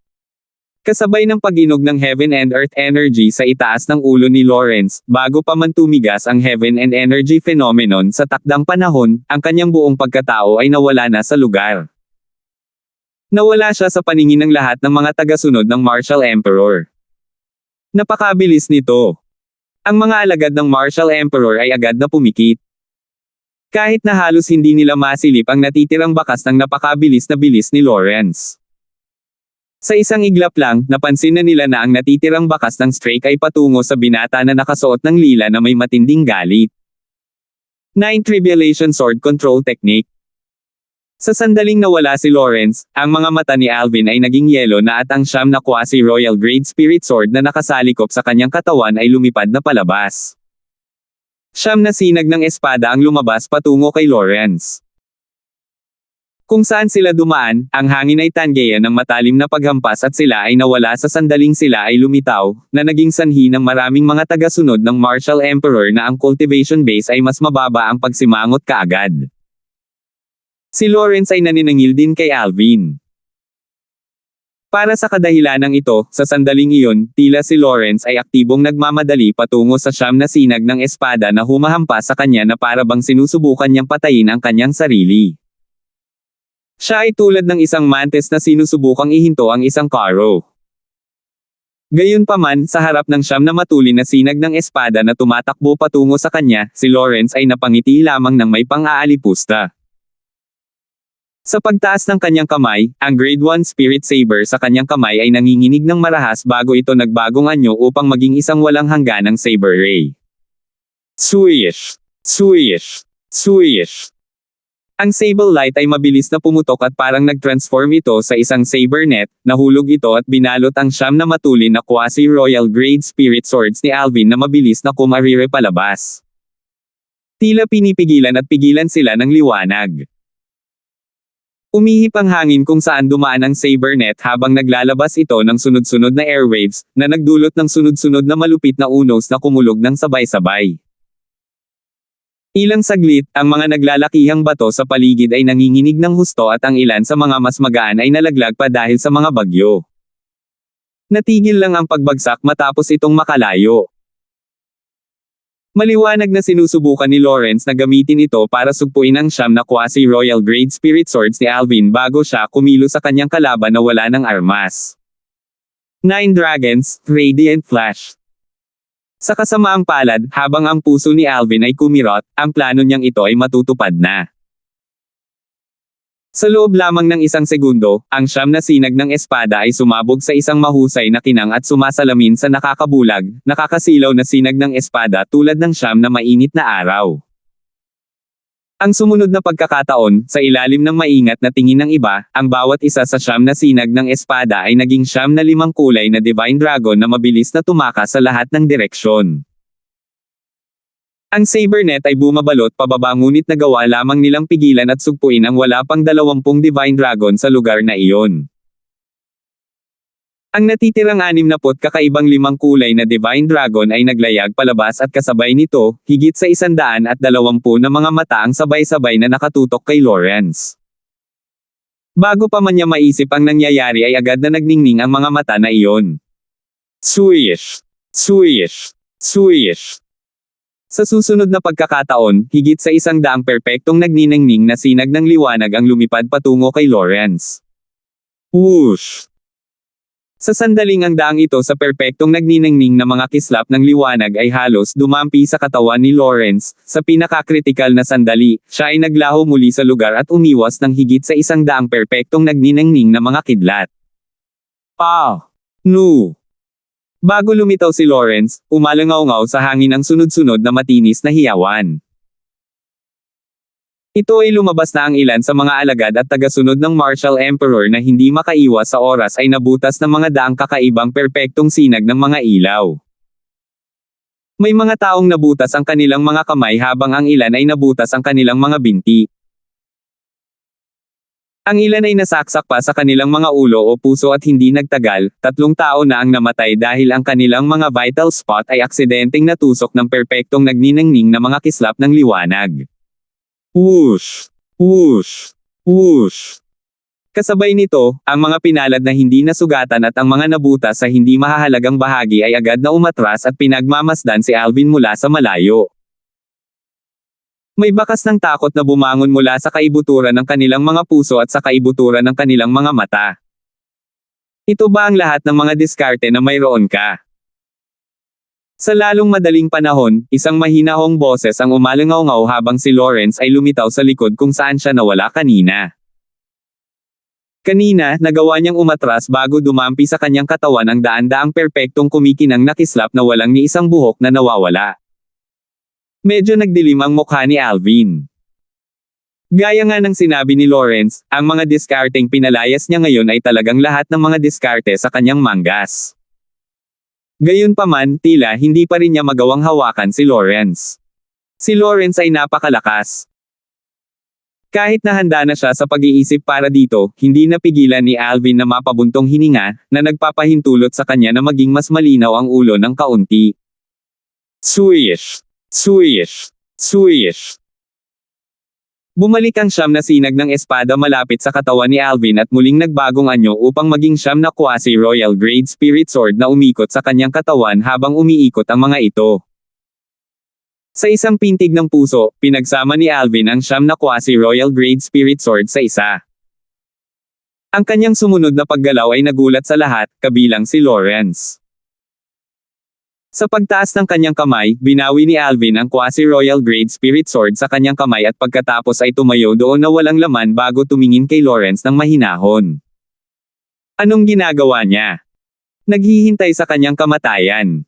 Kasabay ng pag-inog ng heaven and earth energy sa itaas ng ulo ni Lawrence, bago pa man tumigas ang heaven and energy phenomenon sa takdang panahon, ang kanyang buong pagkatao ay nawala na sa lugar. Nawala siya sa paningin ng lahat ng mga tagasunod ng Martial Emperor. Napakabilis nito. Ang mga alagad ng Martial Emperor ay agad na pumikit. Kahit na halos hindi nila masilip ang natitirang bakas ng napakabilis na bilis ni Lawrence. Sa isang iglap lang, napansin na nila na ang natitirang bakas ng strike ay patungo sa binata na nakasuot ng lila na may matinding galit. 9 Tribulation Sword Control Technique. Sa sandaling nawala si Lawrence, ang mga mata ni Alvin ay naging yelo na at ang siyam na quasi-royal grade spirit sword na nakasalikop sa kanyang katawan ay lumipad na palabas. Siyam na sinag ng espada ang lumabas patungo kay Lawrence. Kung saan sila dumaan, ang hangin ay tanggeyan ng matalim na paghampas at sila ay nawala sa sandaling sila ay lumitaw, na naging sanhi ng maraming mga tagasunod ng Martial Emperor na ang cultivation base ay mas mababa ang pagsimangot kaagad. Si Lawrence ay naniningil din kay Alvin. Para sa kadahilanang ito, sa sandaling iyon, tila si Lawrence ay aktibong nagmamadali patungo sa siyam na sinag ng espada na humahampas sa kanya na para bang sinusubukan niyang patayin ang kanyang sarili. Siya ay tulad ng isang mantis na sinusubukang ihinto ang isang karo. Gayunpaman, sa harap ng siyam na matulin na sinag ng espada na tumatakbo patungo sa kanya, si Lawrence ay napangiti lamang ng may pang-aalipusta. Sa pagtaas ng kanyang kamay, ang grade 1 spirit saber sa kanyang kamay ay nanginginig ng marahas bago ito nagbagong anyo upang maging isang walang hangganang saber ray. Swish! Swish! Swish! Ang sable light ay mabilis na pumutok at parang nag-transform ito sa isang saber net, nahulog ito at binalot ang siyam na matulin na quasi-royal grade spirit swords ni Alvin na mabilis na kumarire palabas. Tila pinipigilan at pigilan sila ng liwanag. Umihip ang hangin kung saan dumaan ang saber net habang naglalabas ito ng sunod-sunod na airwaves, na nagdulot ng sunod-sunod na malupit na unos na kumulog ng sabay-sabay. Ilang saglit, ang mga naglalakihang bato sa paligid ay nanginginig ng husto at ang ilan sa mga mas magaan ay nalaglag pa dahil sa mga bagyo. Natigil lang ang pagbagsak matapos itong makalayo. Maliwanag na sinusubukan ni Lawrence na gamitin ito para sugpuin ang siyam na quasi-royal grade spirit swords ni Alvin bago siya kumilos sa kanyang kalaban na wala ng armas. 9 Dragons, Radiant Flash. Sa kasamaang palad, habang ang puso ni Alvin ay kumirot, ang plano niyang ito ay matutupad na. Sa loob lamang ng isang segundo, ang siyam na sinag ng espada ay sumabog sa isang mahusay na kinang at sumasalamin sa nakakabulag, nakakasilaw na sinag ng espada tulad ng siyam na mainit na araw. Ang sumunod na pagkakataon, sa ilalim ng maingat na tingin ng iba, ang bawat isa sa siyam na sinag ng espada ay naging siyam na 5 kulay na Divine Dragon na mabilis na tumakas sa lahat ng direksyon. Ang Sabernet ay bumabalot pababa ngunit nagawa lamang nilang pigilan at sugpuin ang wala pang 20 Divine Dragon sa lugar na iyon. Ang natitirang 60 kakaibang 5 kulay na Divine Dragon ay naglayag palabas at kasabay nito, higit sa 120 na mga mata ang sabay-sabay na nakatutok kay Lawrence. Bago pa man niya maisip ang nangyayari ay agad na nagningning ang mga mata na iyon. Swish! Swish! Swish! Sa susunod na pagkakataon, higit sa 100 perpektong nagniningning na sinag ng liwanag ang lumipad patungo kay Lawrence. Whoosh! Sa sandaling ang daang ito sa perpektong nagniningning na mga kislap ng liwanag ay halos dumampi sa katawan ni Lawrence. Sa pinakakritikal na sandali, siya ay naglaho muli sa lugar at umiwas ng higit sa 100 perpektong nagniningning na mga kidlat. No! Bago lumitaw si Lawrence, umalangaw-ngaw sa hangin ang sunod-sunod na matinis na hiyawan. Ito ay lumabas na ang ilan sa mga alagad at tagasunod ng Martial Emperor na hindi makaiwas sa oras ay nabutas ng mga daang kakaibang perpektong sinag ng mga ilaw. May mga taong nabutas ang kanilang mga kamay habang ang ilan ay nabutas ang kanilang mga binti. Ang ilan ay nasaksak pa sa kanilang mga ulo o puso at hindi nagtagal, 3 tao na ang namatay dahil ang kanilang mga vital spot ay aksidenteng natusok ng perpektong nagniningning na mga kislap ng liwanag. Whoosh! Whoosh! Whoosh! Kasabay nito, ang mga pinalad na hindi nasugatan at ang mga nabutas sa hindi mahahalagang bahagi ay agad na umatras at pinagmamasdan si Alvin mula sa malayo. May bakas ng takot na bumangon mula sa kaibuturan ng kanilang mga puso at sa kaibuturan ng kanilang mga mata. Ito ba ang lahat ng mga diskarte na mayroon ka? Sa lalong madaling panahon, isang mahinahong boses ang umalangaw-ngaw habang si Lawrence ay lumitaw sa likod kung saan siya nawala kanina. Kanina, nagawa niyang umatras bago dumampi sa kanyang katawan ang daan-daang perpektong kumikinang nakislap na walang ni isang buhok na nawawala. Medyo nagdilim ang mukha ni Alvin. Gaya nga ng sinabi ni Lawrence, ang mga diskarteng pinalayas niya ngayon ay talagang lahat ng mga diskarte sa kanyang manggas. Gayunpaman, tila hindi pa rin niya magawang hawakan si Lawrence. Si Lawrence ay napakalakas. Kahit nahanda na siya sa pag-iisip para dito, hindi napigilan ni Alvin na mapabuntong hininga, na nagpapahintulot sa kanya na maging mas malinaw ang ulo ng kaunti. Swish! Swish! Swish! Bumalik ang siyam na sinag ng espada malapit sa katawan ni Alvin at muling nagbagong anyo upang maging siyam na quasi-royal grade spirit sword na umikot sa kanyang katawan habang umiikot ang mga ito. Sa isang pintig ng puso, pinagsama ni Alvin ang siyam na quasi-royal grade spirit sword sa isa. Ang kanyang sumunod na paggalaw ay nagulat sa lahat, kabilang si Lawrence. Sa pagtaas ng kanyang kamay, binawi ni Alvin ang quasi-royal grade spirit sword sa kanyang kamay at pagkatapos ay tumayo doon na walang laman bago tumingin kay Lawrence ng mahinahon. Anong ginagawa niya? Naghihintay sa kanyang kamatayan.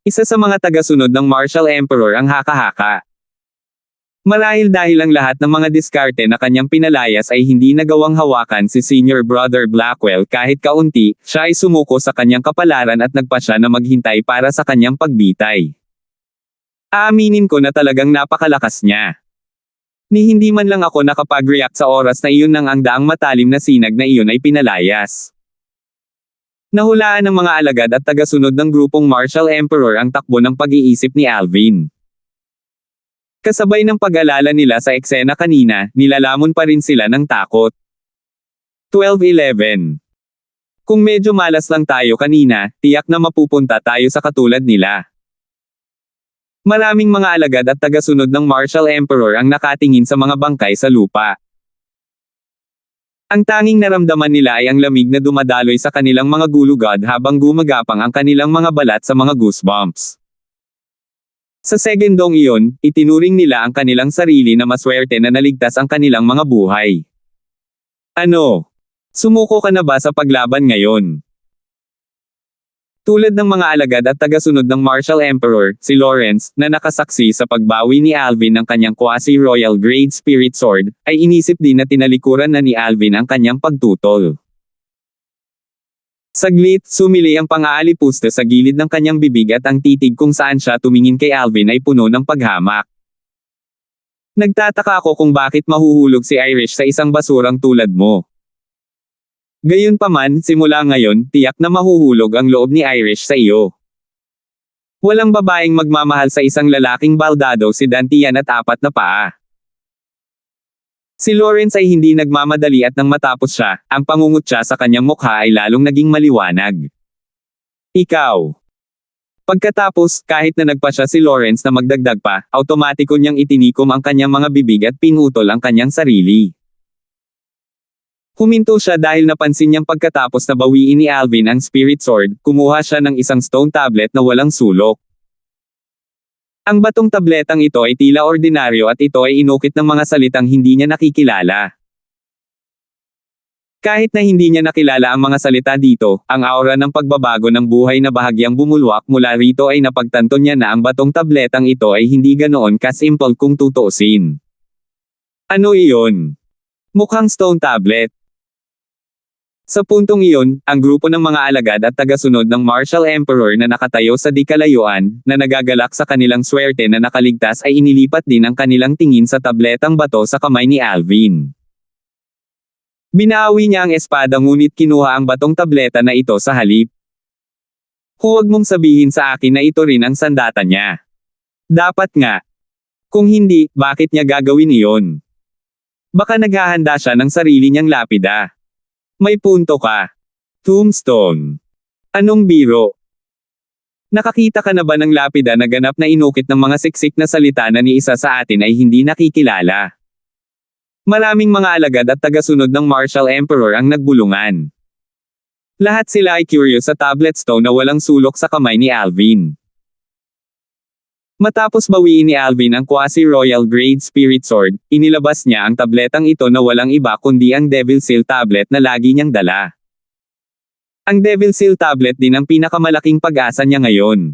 Isa sa mga tagasunod ng Martial Emperor ang haka-haka. Marahil dahil ang lahat ng mga diskarte na kanyang pinalayas ay hindi nagawang hawakan si Senior Brother Blackwell kahit kaunti, siya ay sumuko sa kanyang kapalaran at nagpasya na maghintay para sa kanyang pagbitay. Aaminin ko na talagang napakalakas niya. Ni hindi man lang ako nakapag-react sa oras na iyon nang ang daang matalim na sinag na iyon ay pinalayas. Nahulaan ng mga alagad at tagasunod ng grupong Martial Emperor ang takbo ng pag-iisip ni Alvin. Kasabay ng pag-alala nila sa eksena kanina, nilalamon pa rin sila ng takot. 12:11. Kung medyo malas lang tayo kanina, tiyak na mapupunta tayo sa katulad nila. Maraming mga alagad at tagasunod ng Martial Emperor ang nakatingin sa mga bangkay sa lupa. Ang tanging naramdaman nila ay ang lamig na dumadaloy sa kanilang mga gulugad habang gumagapang ang kanilang mga balat sa mga goosebumps. Sa segundong iyon, itinuring nila ang kanilang sarili na maswerte na naligtas ang kanilang mga buhay. Ano? Sumuko ka na ba sa paglaban ngayon? Tulad ng mga alagad at tagasunod ng Martial Emperor, si Lawrence, na nakasaksi sa pagbawi ni Alvin ng kanyang quasi-royal grade spirit sword, ay inisip din na tinalikuran na ni Alvin ang kanyang pagtutol. Saglit, sumili ang pang-aalipusta sa gilid ng kanyang bibig at ang titig kung saan siya tumingin kay Alvin ay puno ng paghamak. Nagtataka ako kung bakit mahuhulog si Irish sa isang basurang tulad mo. Gayunpaman, simula ngayon, tiyak na mahuhulog ang loob ni Irish sa iyo. Walang babaeng magmamahal sa isang lalaking baldado si Dantian at 4 na paa. Si Lawrence ay hindi nagmamadali at nang matapos siya, ang pangungutya sa kanyang mukha ay lalong naging maliwanag. Ikaw. Pagkatapos, kahit na nagpa siya si Lawrence na magdagdag pa, automatiko niyang itinikom ang kanyang mga bibig at pinutol ang kanyang sarili. Huminto siya dahil napansin niyang pagkatapos na bawiin ni Alvin ang Spirit Sword, kumuha siya ng isang stone tablet na walang sulok. Ang batong tabletang ito ay tila ordinaryo at ito ay inukit ng mga salitang hindi niya nakikilala. Kahit na hindi niya nakilala ang mga salita dito, ang aura ng pagbabago ng buhay na bahagyang bumulwak mula rito ay napagtanto niya na ang batong tabletang ito ay hindi ganoon ka-simple kung tutuusin. Ano iyon? Mukhang stone tablet. Sa puntong iyon, ang grupo ng mga alagad at tagasunod ng Martial Emperor na nakatayo sa di kalayuan, na nagagalak sa kanilang swerte na nakaligtas ay inilipat din ang kanilang tingin sa tabletang bato sa kamay ni Alvin. Binawi niya ang espada ngunit kinuha ang batong tableta na ito sa halip. Huwag mong sabihin sa akin na ito rin ang sandata niya. Dapat nga. Kung hindi, bakit niya gagawin iyon? Baka naghahanda siya ng sarili niyang lapida. May punto ka. Tombstone. Anong biro? Nakakita ka na ba ng lapida na ganap na inukit ng mga siksik na salita na ni isa sa atin ay hindi nakikilala? Maraming mga alagad at tagasunod ng Martial Emperor ang nagbulungan. Lahat sila ay curious sa tablet stone na walang sulok sa kamay ni Alvin. Matapos bawiin ni Alvin ang quasi-royal grade spirit sword, inilabas niya ang tabletang ito na walang iba kundi ang Devil Seal tablet na lagi niyang dala. Ang Devil Seal tablet din ang pinakamalaking pag-asa niya ngayon.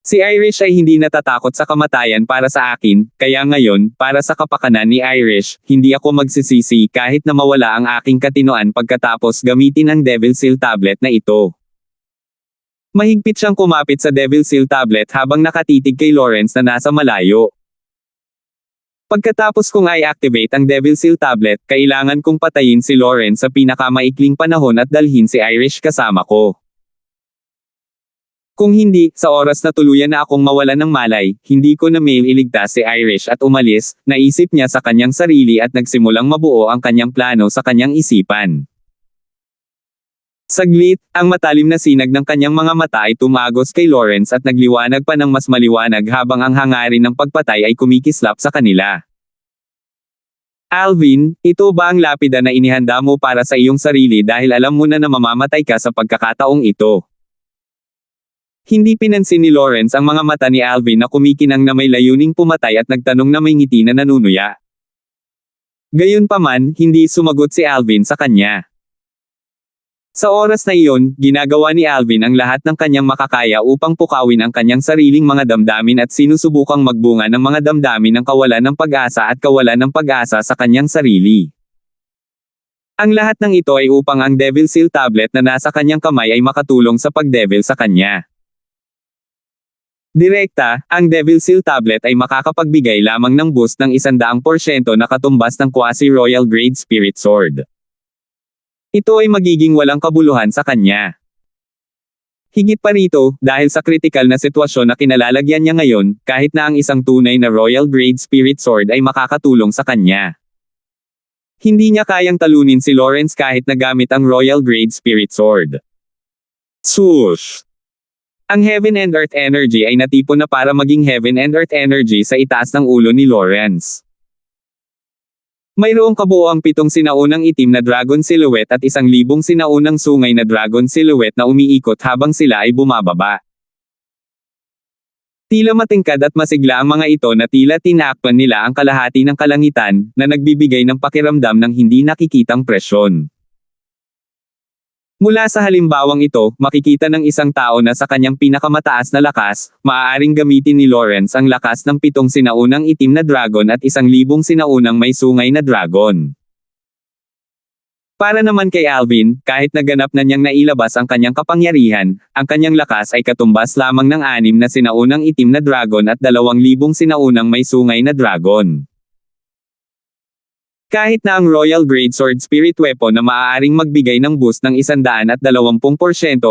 Si Irish ay hindi natatakot sa kamatayan para sa akin, kaya ngayon, para sa kapakanan ni Irish, hindi ako magsisisi kahit na mawala ang aking katinoan pagkatapos gamitin ang Devil Seal tablet na ito. Mahigpit siyang kumapit sa Devil Seal tablet habang nakatitig kay Lawrence na nasa malayo. Pagkatapos kong i-activate ang Devil Seal tablet, kailangan kong patayin si Lawrence sa pinakamaikling panahon at dalhin si Irish kasama ko. Kung hindi, sa oras na tuluyan na akong mawalan ng malay, hindi ko na mail iligtas si Irish at umalis, naisip niya sa kanyang sarili at nagsimulang mabuo ang kanyang plano sa kanyang isipan. Saglit, ang matalim na sinag ng kanyang mga mata ay tumagos kay Lawrence at nagliwanag pa ng mas maliwanag habang ang hangarin ng pagpatay ay kumikislap sa kanila. Alvin, ito ba ang lapida na inihanda mo para sa iyong sarili dahil alam mo na mamamatay ka sa pagkakataong ito? Hindi pinansin ni Lawrence ang mga mata ni Alvin na kumikinang na may layuning pumatay at nagtanong na may ngiti na nanunuya. Gayunpaman, hindi sumagot si Alvin sa kanya. Sa oras na iyon, ginagawa ni Alvin ang lahat ng kanyang makakaya upang pukawin ang kanyang sariling mga damdamin at sinusubukang magbunga ng mga damdamin ng kawalan ng pag-asa at kawalan ng pag-asa sa kanyang sarili. Ang lahat ng ito ay upang ang Devil Seal tablet na nasa kanyang kamay ay makatulong sa pag-devil sa kanya. Direkta, ang Devil Seal tablet ay makakapagbigay lamang ng boost ng 100% na katumbas ng quasi-royal grade spirit sword. Ito ay magiging walang kabuluhan sa kanya. Higit pa rito, dahil sa kritikal na sitwasyon na kinalalagyan niya ngayon, kahit na ang isang tunay na Royal Grade Spirit Sword ay makakatulong sa kanya. Hindi niya kayang talunin si Lawrence kahit na gamit ang Royal Grade Spirit Sword. Swoosh! Ang Heaven and Earth Energy ay natipon na para maging Heaven and Earth Energy sa itaas ng ulo ni Lawrence. Mayroong kabuoang 7 sinaunang itim na dragon silhouette at 1,000 sinaunang sungay na dragon silhouette na umiikot habang sila ay bumababa. Tila matingkad at masigla ang mga ito na tila tinakpan nila ang kalahati ng kalangitan, na nagbibigay ng pakiramdam ng hindi nakikitang presyon. Mula sa halimbawang ito, makikita ng isang tao na sa kanyang pinakamataas na lakas, maaaring gamitin ni Lawrence ang lakas ng 7 sinaunang itim na dragon at 1,000 sinaunang may sungay na dragon. Para naman kay Alvin, kahit naganap na niyang nailabas ang kanyang kapangyarihan, ang kanyang lakas ay katumbas lamang ng 6 na sinaunang itim na dragon at 2,000 sinaunang may sungay na dragon. Kahit na ang Royal Grade Sword Spirit Weapon na maaaring magbigay ng boost ng 120%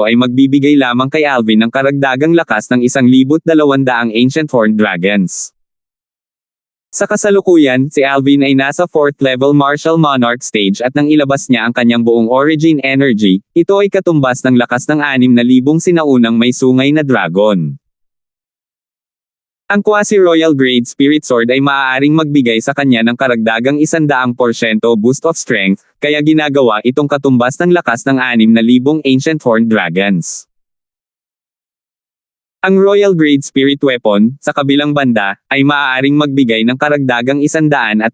ay magbibigay lamang kay Alvin ng karagdagang lakas ng 1,200 Ancient Horned Dragons. Sa kasalukuyan, si Alvin ay nasa 4th level Martial Monarch stage at nang ilabas niya ang kanyang buong Origin Energy, ito ay katumbas ng lakas ng 6,000 sinaunang may sungay na dragon. Ang Quasi-Royal Grade Spirit Sword ay maaaring magbigay sa kanya ng karagdagang 100% boost of strength, kaya ginagawa itong katumbas ng lakas ng 6,000 Ancient Horned Dragons. Ang Royal Grade Spirit Weapon, sa kabilang banda, ay maaaring magbigay ng karagdagang 120%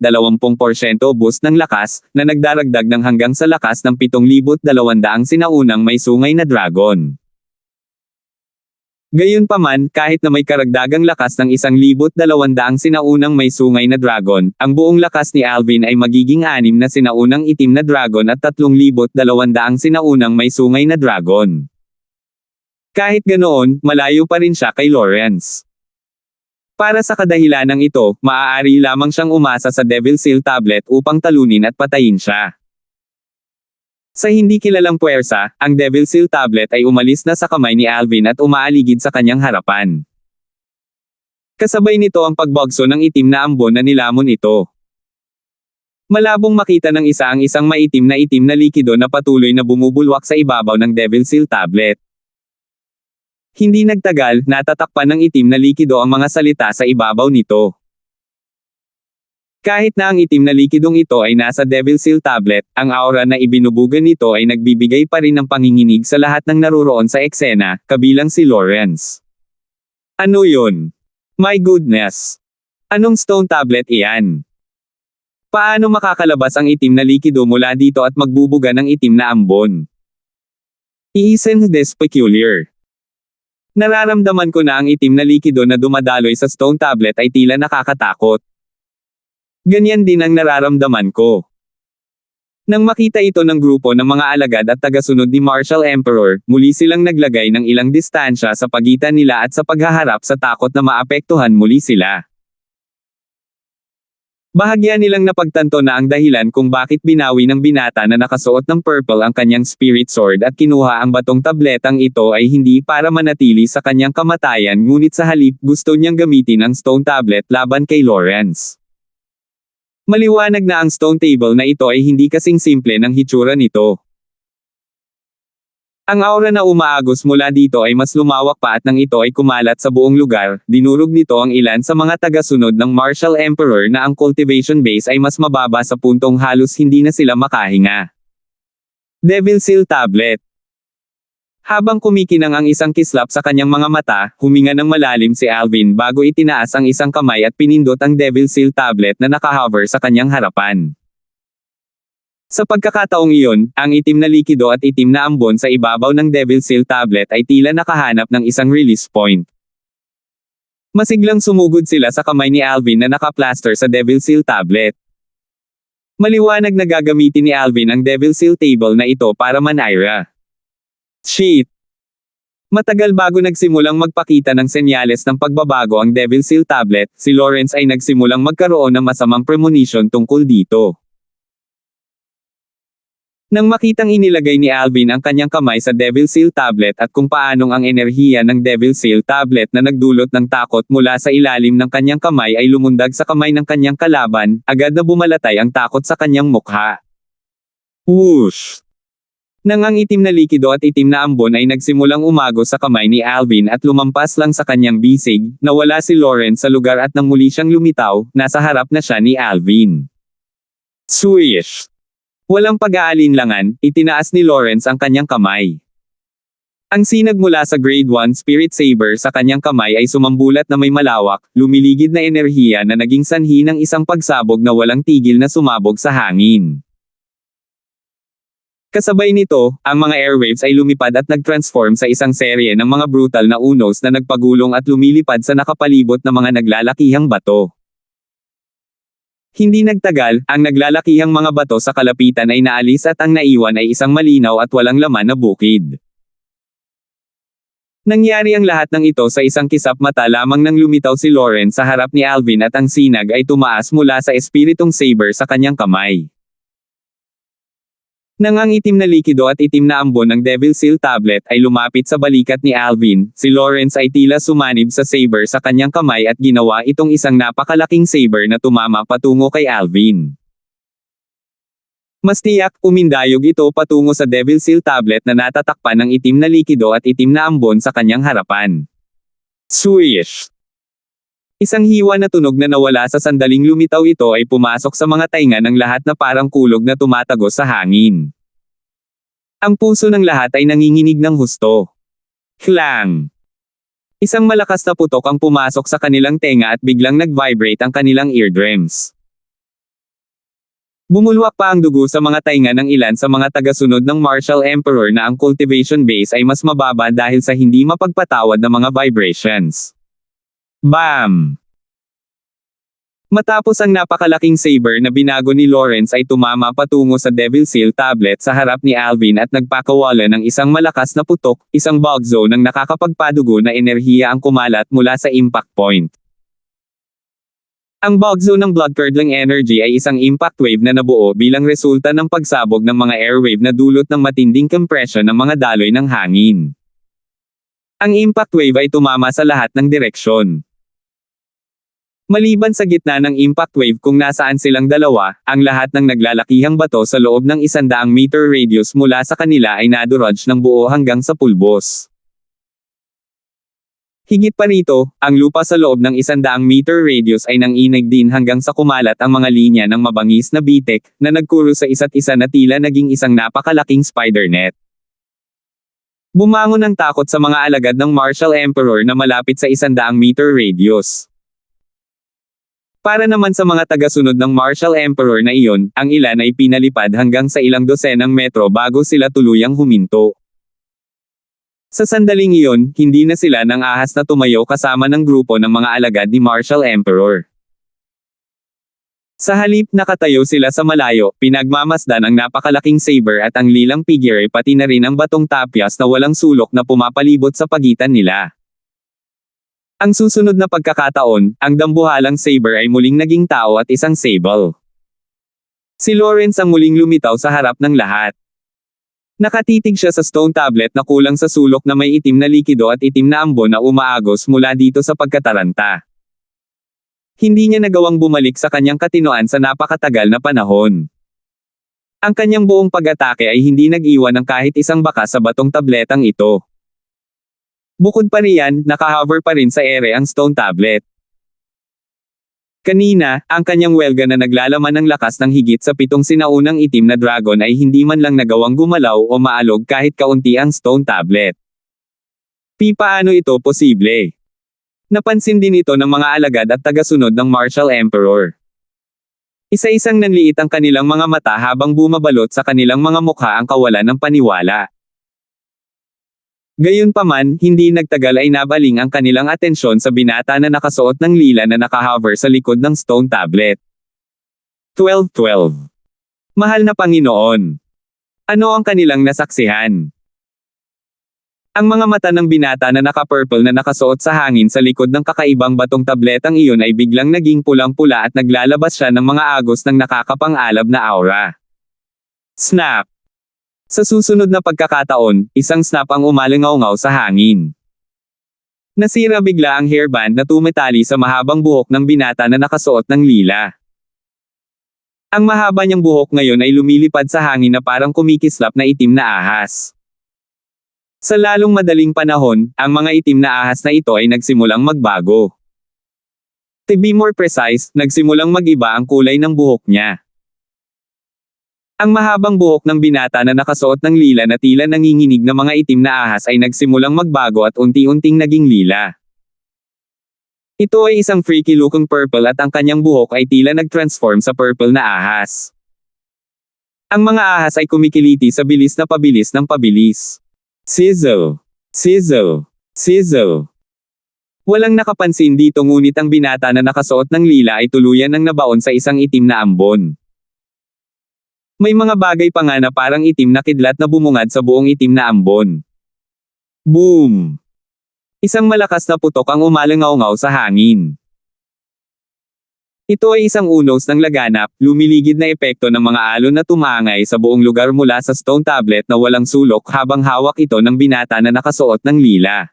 boost ng lakas, na nagdaragdag ng hanggang sa lakas ng 7,200 sinaunang may sungay na dragon. Gayunpaman, kahit na may karagdagang lakas ng 1,200 sinaunang may sungay na dragon, ang buong lakas ni Alvin ay magiging 6 na sinaunang itim na dragon at 3,200 sinaunang may sungay na dragon. Kahit ganoon, malayo pa rin siya kay Lawrence. Para sa kadahilanang ito, maaari lamang siyang umasa sa Devil Seal Tablet upang talunin at patayin siya. Sa hindi kilalang puwersa, ang Devil Seal Tablet ay umalis na sa kamay ni Alvin at umaaligid sa kanyang harapan. Kasabay nito ang pagbagso ng itim na ambon na nilamon ito. Malabong makita ng isa ang isang maitim na likido na patuloy na bumubulwak sa ibabaw ng Devil Seal Tablet. Hindi nagtagal, natatakpan ng itim na likido ang mga salita sa ibabaw nito. Kahit na ang itim na likidong ito ay nasa Devil Seal Tablet, ang aura na ibinubugan nito ay nagbibigay pa rin ng panginginig sa lahat ng naruroon sa eksena, kabilang si Lawrence. Ano yun? My goodness! Anong stone tablet iyan? Paano makakalabas ang itim na likido mula dito at magbubuga ng itim na ambon? Isn't this peculiar? Nararamdaman ko na ang itim na likido na dumadaloy sa stone tablet ay tila nakakatakot. Ganyan din ang nararamdaman ko. Nang makita ito ng grupo ng mga alagad at tagasunod ni Martial Emperor, muli silang naglagay ng ilang distansya sa pagitan nila at sa paghaharap sa takot na maapektuhan muli sila. Bahagya nilang napagtanto na ang dahilan kung bakit binawi ng binata na nakasuot ng purple ang kanyang spirit sword at kinuha ang batong tabletang ito ay hindi para manatili sa kanyang kamatayan, ngunit sa halip gusto niyang gamitin ang stone tablet laban kay Lawrence. Maliwanag na ang stone table na ito ay hindi kasing simple ng hitsura nito. Ang aura na umaagos mula dito ay mas lumawak pa at nang ito ay kumalat sa buong lugar, dinurog nito ang ilan sa mga tagasunod ng Martial Emperor na ang cultivation base ay mas mababa sa puntong halos hindi na sila makahinga. Devil Seal Tablet. Habang kumikinang ang isang kislap sa kanyang mga mata, huminga ng malalim si Alvin bago itinaas ang isang kamay at pinindot ang Devil Seal Tablet na nakahover sa kanyang harapan. Sa pagkakataong iyon, ang itim na likido at itim na ambon sa ibabaw ng Devil Seal Tablet ay tila nakahanap ng isang release point. Masiglang sumugod sila sa kamay ni Alvin na nakaplaster sa Devil Seal Tablet. Maliwanag na gagamitin ni Alvin ang Devil Seal Table na ito para manira. Shit! Matagal bago nagsimulang magpakita ng senyales ng pagbabago ang Devil Seal Tablet, si Lawrence ay nagsimulang magkaroon ng masamang premonition tungkol dito. Nang makitang inilagay ni Alvin ang kanyang kamay sa Devil Seal Tablet at kung paanong ang enerhiya ng Devil Seal Tablet na nagdulot ng takot mula sa ilalim ng kanyang kamay ay lumundag sa kamay ng kanyang kalaban, agad na bumalatay ang takot sa kanyang mukha. Whoosh! Nang ang itim na likido at itim na ambon ay nagsimulang umagos sa kamay ni Alvin at lumampas lang sa kanyang bisig, nawala si Lawrence sa lugar at nang muli siyang lumitaw, nasa harap na siya ni Alvin. Swish! Walang pag-aalinlangan, itinaas ni Lawrence ang kanyang kamay. Ang sinag mula sa Grade 1 Spirit Saber sa kanyang kamay ay sumambulat na may malawak, lumiligid na enerhiya na naging sanhi ng isang pagsabog na walang tigil na sumabog sa hangin. Kasabay nito, ang mga airwaves ay lumipad at nag-transform sa isang serye ng mga brutal na unos na nagpagulong at lumilipad sa nakapalibot na mga naglalakihang bato. Hindi nagtagal, ang naglalakihang mga bato sa kalapitan ay naalis at ang naiwan ay isang malinaw at walang laman na bukid. Nangyari ang lahat ng ito sa isang kisap mata lamang nang lumitaw si Lawrence sa harap ni Alvin at ang sinag ay tumaas mula sa espiritong saber sa kanyang kamay. Nang ang itim na likido at itim na ambon ng Devil Seal Tablet ay lumapit sa balikat ni Alvin, si Lawrence ay tila sumanib sa saber sa kanyang kamay at ginawa itong isang napakalaking saber na tumama patungo kay Alvin. Mas tiyak, umindayog ito patungo sa Devil Seal Tablet na natatakpan ng itim na likido at itim na ambon sa kanyang harapan. Swish! Isang hiwa na tunog na nawala sa sandaling lumitaw ito ay pumasok sa mga tainga ng lahat na parang kulog na tumatagos sa hangin. Ang puso ng lahat ay nanginginig ng husto. Klang! Isang malakas na putok ang pumasok sa kanilang tenga at biglang nag-vibrate ang kanilang eardrums. Bumulwak pa ang dugo sa mga tainga ng ilan sa mga tagasunod ng Martial Emperor na ang cultivation base ay mas mababa dahil sa hindi mapagpatawad na mga vibrations. Bam! Matapos ang napakalaking saber na binago ni Lawrence ay tumama patungo sa Devil Seal Tablet sa harap ni Alvin at nagpakawala ng isang malakas na putok, isang bug zone ng nakakapagpadugo na enerhiya ang kumalat mula sa impact point. Ang bug zone ng blood-curdling energy ay isang impact wave na nabuo bilang resulta ng pagsabog ng mga airwave na dulot ng matinding compression ng mga daloy ng hangin. Ang impact wave ay tumama sa lahat ng direksyon. Maliban sa gitna ng impact wave kung nasaan silang dalawa, ang lahat ng naglalakihang bato sa loob ng 100 meter radius mula sa kanila ay nadurudge ng buo hanggang sa pulbos. Higit pa rito, ang lupa sa loob ng 100 meter radius ay nanginig din hanggang sa kumalat ang mga linya ng mabangis na bitek, na nagkuro sa isa't isa na tila naging isang napakalaking spider net. Bumangon ang takot sa mga alagad ng Martial Emperor na malapit sa 100 meter radius. Para naman sa mga tagasunod ng Martial Emperor na iyon, ang ilan ay pinalipad hanggang sa ilang dosenang metro bago sila tuluyang huminto. Sa sandaling iyon, hindi na sila nang ahas na tumayo kasama ng grupo ng mga alagad ni Martial Emperor. Sa halip, nakatayo sila sa malayo, pinagmamasdan ang napakalaking saber at ang lilang figure pati na rin ang batong tapyas na walang sulok na pumapalibot sa pagitan nila. Ang susunod na pagkakataon, ang dambuhalang saber ay muling naging tao at isang sable. Si Lawrence ang muling lumitaw sa harap ng lahat. Nakatitig siya sa stone tablet na kulang sa sulok na may itim na likido at itim na ambon na umaagos mula dito sa pagkataranta. Hindi niya nagawang bumalik sa kanyang katinoan sa napakatagal na panahon. Ang kanyang buong pag-atake ay hindi nag-iwan ng kahit isang baka sa batong tabletang ito. Bukod pa riyan, nakahover pa rin sa ere ang stone tablet. Kanina, ang kanyang welga na naglalaman ng lakas ng higit sa 7 sinaunang itim na dragon ay hindi man lang nagawang gumalaw o maalog kahit kaunti ang stone tablet. Paano ito posible? Napansin din ito ng mga alagad at tagasunod ng Martial Emperor. Isa-isang nanliit ang kanilang mga mata habang bumabalot sa kanilang mga mukha ang kawalan ng paniwala. Gayunpaman, hindi nagtagal ay nabaling ang kanilang atensyon sa binata na nakasuot ng lila na nakahover sa likod ng stone tablet. 12-12. Mahal na Panginoon. Ano ang kanilang nasaksihan? Ang mga mata ng binata na naka-purple na nakasuot sa hangin sa likod ng kakaibang batong tabletang iyon ay biglang naging pulang-pula at naglalabas siya ng mga agos ng nakakapang-alab na aura. Snap! Sa susunod na pagkakataon, isang snap ang umalingaw-ngaw sa hangin. Nasira bigla ang hairband na tumatali sa mahabang buhok ng binata na nakasuot ng lila. Ang mahaba niyang buhok ngayon ay lumilipad sa hangin na parang kumikislap na itim na ahas. Sa lalong madaling panahon, ang mga itim na ahas na ito ay nagsimulang magbago. To be more precise, nagsimulang mag-iba ang kulay ng buhok niya. Ang mahabang buhok ng binata na nakasuot ng lila na tila nanginginig na mga itim na ahas ay nagsimulang magbago at unti-unting naging lila. Ito ay isang freaky looking purple at ang kanyang buhok ay tila nag-transform sa purple na ahas. Ang mga ahas ay kumikiliti sa bilis na pabilis ng pabilis. Sizzle! Sizzle! Sizzle! Walang nakapansin dito ngunit ang binata na nakasuot ng lila ay tuluyan ng nabaon sa isang itim na ambon. May mga bagay pa nga na parang itim na kidlat na bumungad sa buong itim na ambon. Boom! Isang malakas na putok ang umalingaw-ngaw sa hangin. Ito ay isang unos ng laganap, lumiligid na epekto ng mga alon na tumangay sa buong lugar mula sa stone tablet na walang sulok habang hawak ito ng binata na nakasuot ng lila.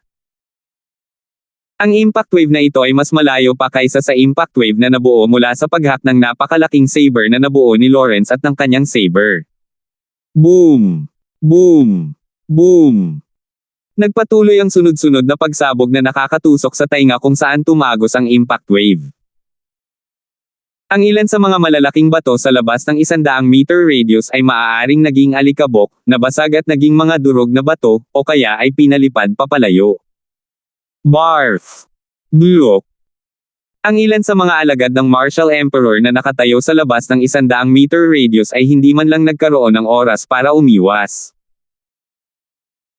Ang impact wave na ito ay mas malayo pa kaysa sa impact wave na nabuo mula sa paghak ng napakalaking saber na nabuo ni Lawrence at ng kanyang saber. Boom! Boom! Boom! Nagpatuloy ang sunod-sunod na pagsabog na nakakatusok sa tainga kung saan tumagos ang impact wave. Ang ilan sa mga malalaking bato sa labas ng 100 meter radius ay maaaring naging alikabok, nabasag at naging mga durog na bato, o kaya ay pinalipad papalayo. Barf! Bloop! Ang ilan sa mga alagad ng Martial Emperor na nakatayo sa labas ng 100 meter radius ay hindi man lang nagkaroon ng oras para umiwas.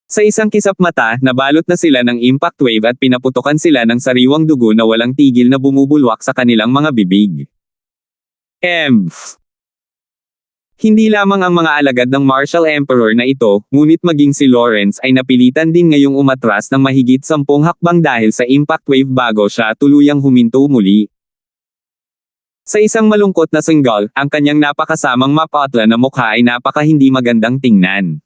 Sa isang kisap mata, nabalot na sila ng impact wave at pinaputokan sila ng sariwang dugo na walang tigil na bumubulwak sa kanilang mga bibig. Emph! Hindi lamang ang mga alagad ng Martial Emperor na ito, ngunit maging si Lawrence ay napilitan din ngayong umatras ng mahigit 10 hakbang dahil sa impact wave bago siya tuluyang huminto muli. Sa isang malungkot na singgal, ang kanyang napakasamang mapatla na mukha ay napaka hindi magandang tingnan.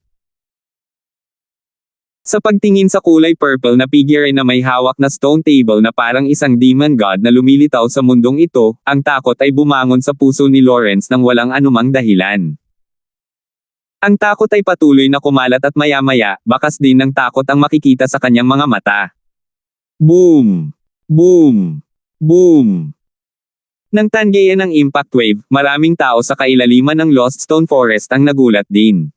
Sa pagtingin sa kulay purple na figure na may hawak na stone table na parang isang demon god na lumilitaw sa mundong ito, ang takot ay bumangon sa puso ni Lawrence nang walang anumang dahilan. Ang takot ay patuloy na kumalat at maya-maya, bakas din ng takot ang makikita sa kanyang mga mata. Boom! Boom! Boom! Nang tangayan ng impact wave, maraming tao sa kailaliman ng Lost Stone Forest ang nagulat din.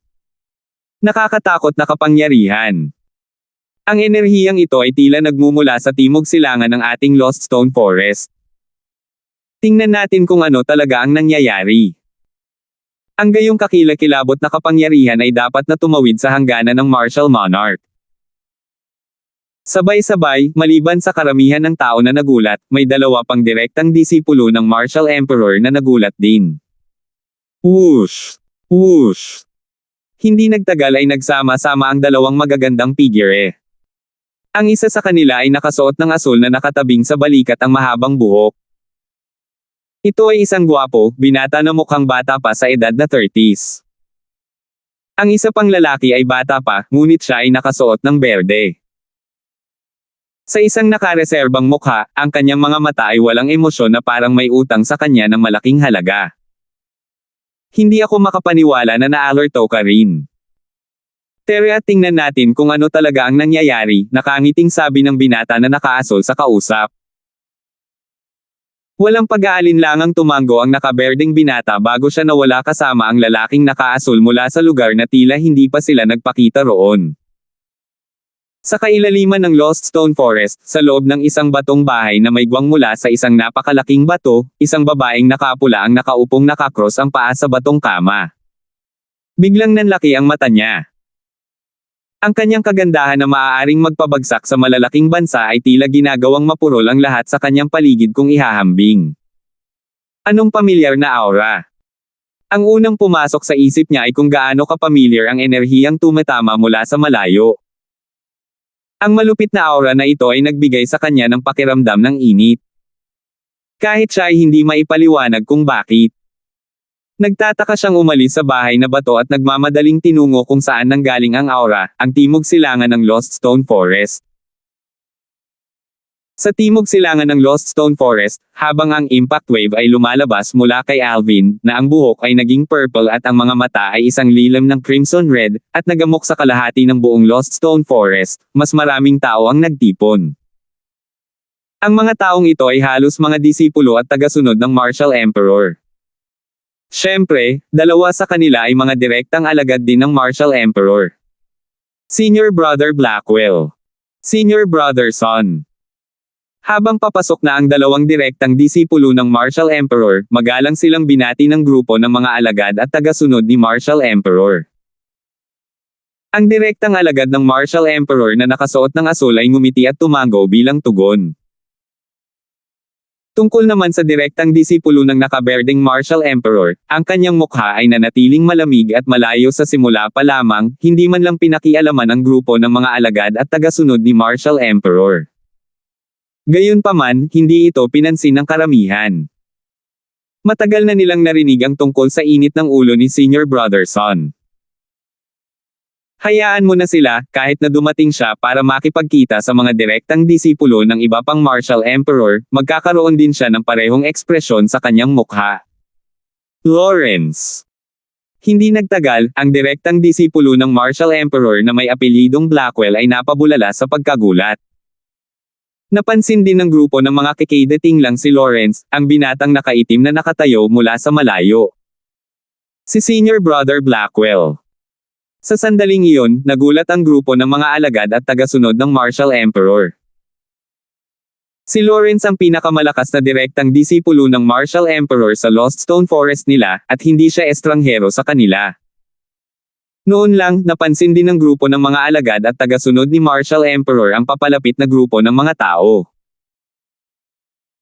Nakakatakot na kapangyarihan. Ang enerhiyang ito ay tila nagmumula sa timog silangan ng ating Lost Stone Forest. Tingnan natin kung ano talaga ang nangyayari. Ang gayong kakilakilabot na kapangyarihan ay dapat na tumawid sa hangganan ng Martial Monarch. Sabay-sabay, maliban sa karamihan ng tao na nagulat, may dalawa pang direktang disipulo ng Martial Emperor na nagulat din. Whoosh! Whoosh! Hindi nagtagal ay nagsama-sama ang dalawang magagandang figure. Ang isa sa kanila ay nakasuot ng asul na nakatabing sa balikat ang mahabang buhok. Ito ay isang gwapo, binata na mukhang bata pa sa edad na 30s. Ang isa pang lalaki ay bata pa, ngunit siya ay nakasuot ng berde. Sa isang nakareserbang mukha, ang kanyang mga mata ay walang emosyon na parang may utang sa kanya ng malaking halaga. Hindi ako makapaniwala na naalerto ka rin. Tara tingnan natin kung ano talaga ang nangyayari, nakangiting sabi ng binata na nakaasol sa kausap. Walang pag-aalinlangang tumango ang nakaberdeng binata bago siya nawala kasama ang lalaking nakaasul mula sa lugar na tila hindi pa sila nagpakita roon. Sa kailaliman ng Lost Stone Forest, sa loob ng isang batong bahay na may guwang mula sa isang napakalaking bato, isang babaeng nakapula ang nakaupong nakakross ang paa sa batong kama. Biglang nanlaki ang mata niya. Ang kanyang kagandahan na maaaring magpabagsak sa malalaking bansa ay tila ginagawang mapurol ang lahat sa kanyang paligid kung ihahambing. Anong pamilyar na aura? Ang unang pumasok sa isip niya ay kung gaano kapamilyar ang enerhiyang tumatama mula sa malayo. Ang malupit na aura na ito ay nagbigay sa kanya ng pakiramdam ng init. Kahit siya ay hindi maipaliwanag kung bakit. Nagtataka siyang umalis sa bahay na bato at nagmamadaling tinungo kung saan nanggaling ang aura, ang timog silangan ng Lost Stone Forest. Sa timog silangan ng Lost Stone Forest, habang ang impact wave ay lumalabas mula kay Alvin, na ang buhok ay naging purple at ang mga mata ay isang lilam ng crimson red, at nagamok sa kalahati ng buong Lost Stone Forest, mas maraming tao ang nagtipon. Ang mga taong ito ay halos mga disipulo at tagasunod ng Martial Emperor. Siyempre, dalawa sa kanila ay mga direktang alagad din ng Martial Emperor. Senior Brother Blackwell. Senior Brother Son. Habang papasok na ang dalawang direktang disipulo ng Martial Emperor, magalang silang binati ng grupo ng mga alagad at tagasunod ni Martial Emperor. Ang direktang alagad ng Martial Emperor na nakasuot ng asul ay ngumiti at tumango bilang tugon. Tungkol naman sa direktang disipulo ng nakaberdeng Martial Emperor, ang kanyang mukha ay nanatiling malamig at malayo sa simula pa lamang, hindi man lang pinakialaman ang grupo ng mga alagad at tagasunod ni Martial Emperor. Gayunpaman, hindi ito pinansin ng karamihan. Matagal na nilang narinig ang tungkol sa init ng ulo ni Senior Brother Son. Hayaan mo na sila, kahit na dumating siya para makipagkita sa mga direktang disipulo ng iba pang Martial Emperor, magkakaroon din siya ng parehong ekspresyon sa kanyang mukha. Lawrence. Hindi nagtagal, ang direktang disipulo ng Martial Emperor na may apelyidong Blackwell ay napabulala sa pagkagulat. Napansin din ng grupo ng mga kikaidating lang si Lawrence, ang binatang nakaitim na nakatayo mula sa malayo. Si Senior Brother Blackwell. Sa sandaling iyon, nagulat ang grupo ng mga alagad at tagasunod ng Martial Emperor. Si Lawrence ang pinakamalakas na direktang disipulo ng Martial Emperor sa Lost Stone Forest nila, at hindi siya estranghero sa kanila. Noon lang, napansin din ng grupo ng mga alagad at tagasunod ni Martial Emperor ang papalapit na grupo ng mga tao.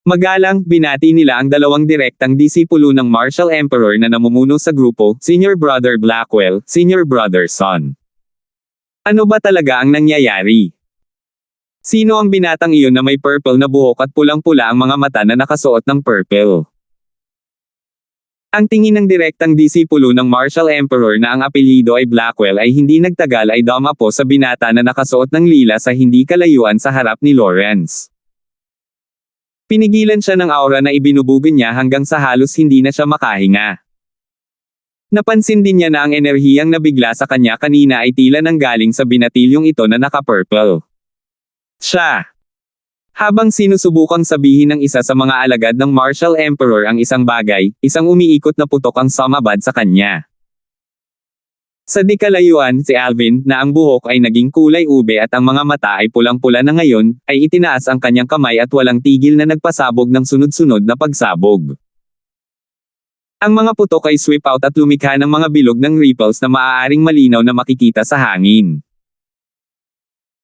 Magalang, binati nila ang dalawang direktang disipulo ng Martial Emperor na namumuno sa grupo, Senior Brother Blackwell, Senior Brother Son. Ano ba talaga ang nangyayari? Sino ang binatang iyon na may purple na buhok at pulang-pula ang mga mata na nakasuot ng purple? Ang tingin ng direktang disipulo ng Martial Emperor na ang apelyido ay Blackwell ay hindi nagtagal ay dumapo sa binata na nakasuot ng lila sa hindi kalayuan sa harap ni Lawrence. Pinigilan siya ng aura na ibinubugan niya hanggang sa halos hindi na siya makahinga. Napansin din niya na ang enerhiyang nabigla sa kanya kanina ay tila nanggaling sa binatilyong ito na naka-purple. Siya. Habang sinusubukang sabihin ng isa sa mga alagad ng Martial Emperor ang isang bagay, isang umiikot na putok ang sumabad sa kanya. Sa di kalayuan, si Alvin, na ang buhok ay naging kulay ube at ang mga mata ay pulang-pula na ngayon, ay itinaas ang kanyang kamay at walang tigil na nagpasabog ng sunod-sunod na pagsabog. Ang mga putok ay sweep out at lumikha ng mga bilog ng ripples na maaaring malinaw na makikita sa hangin.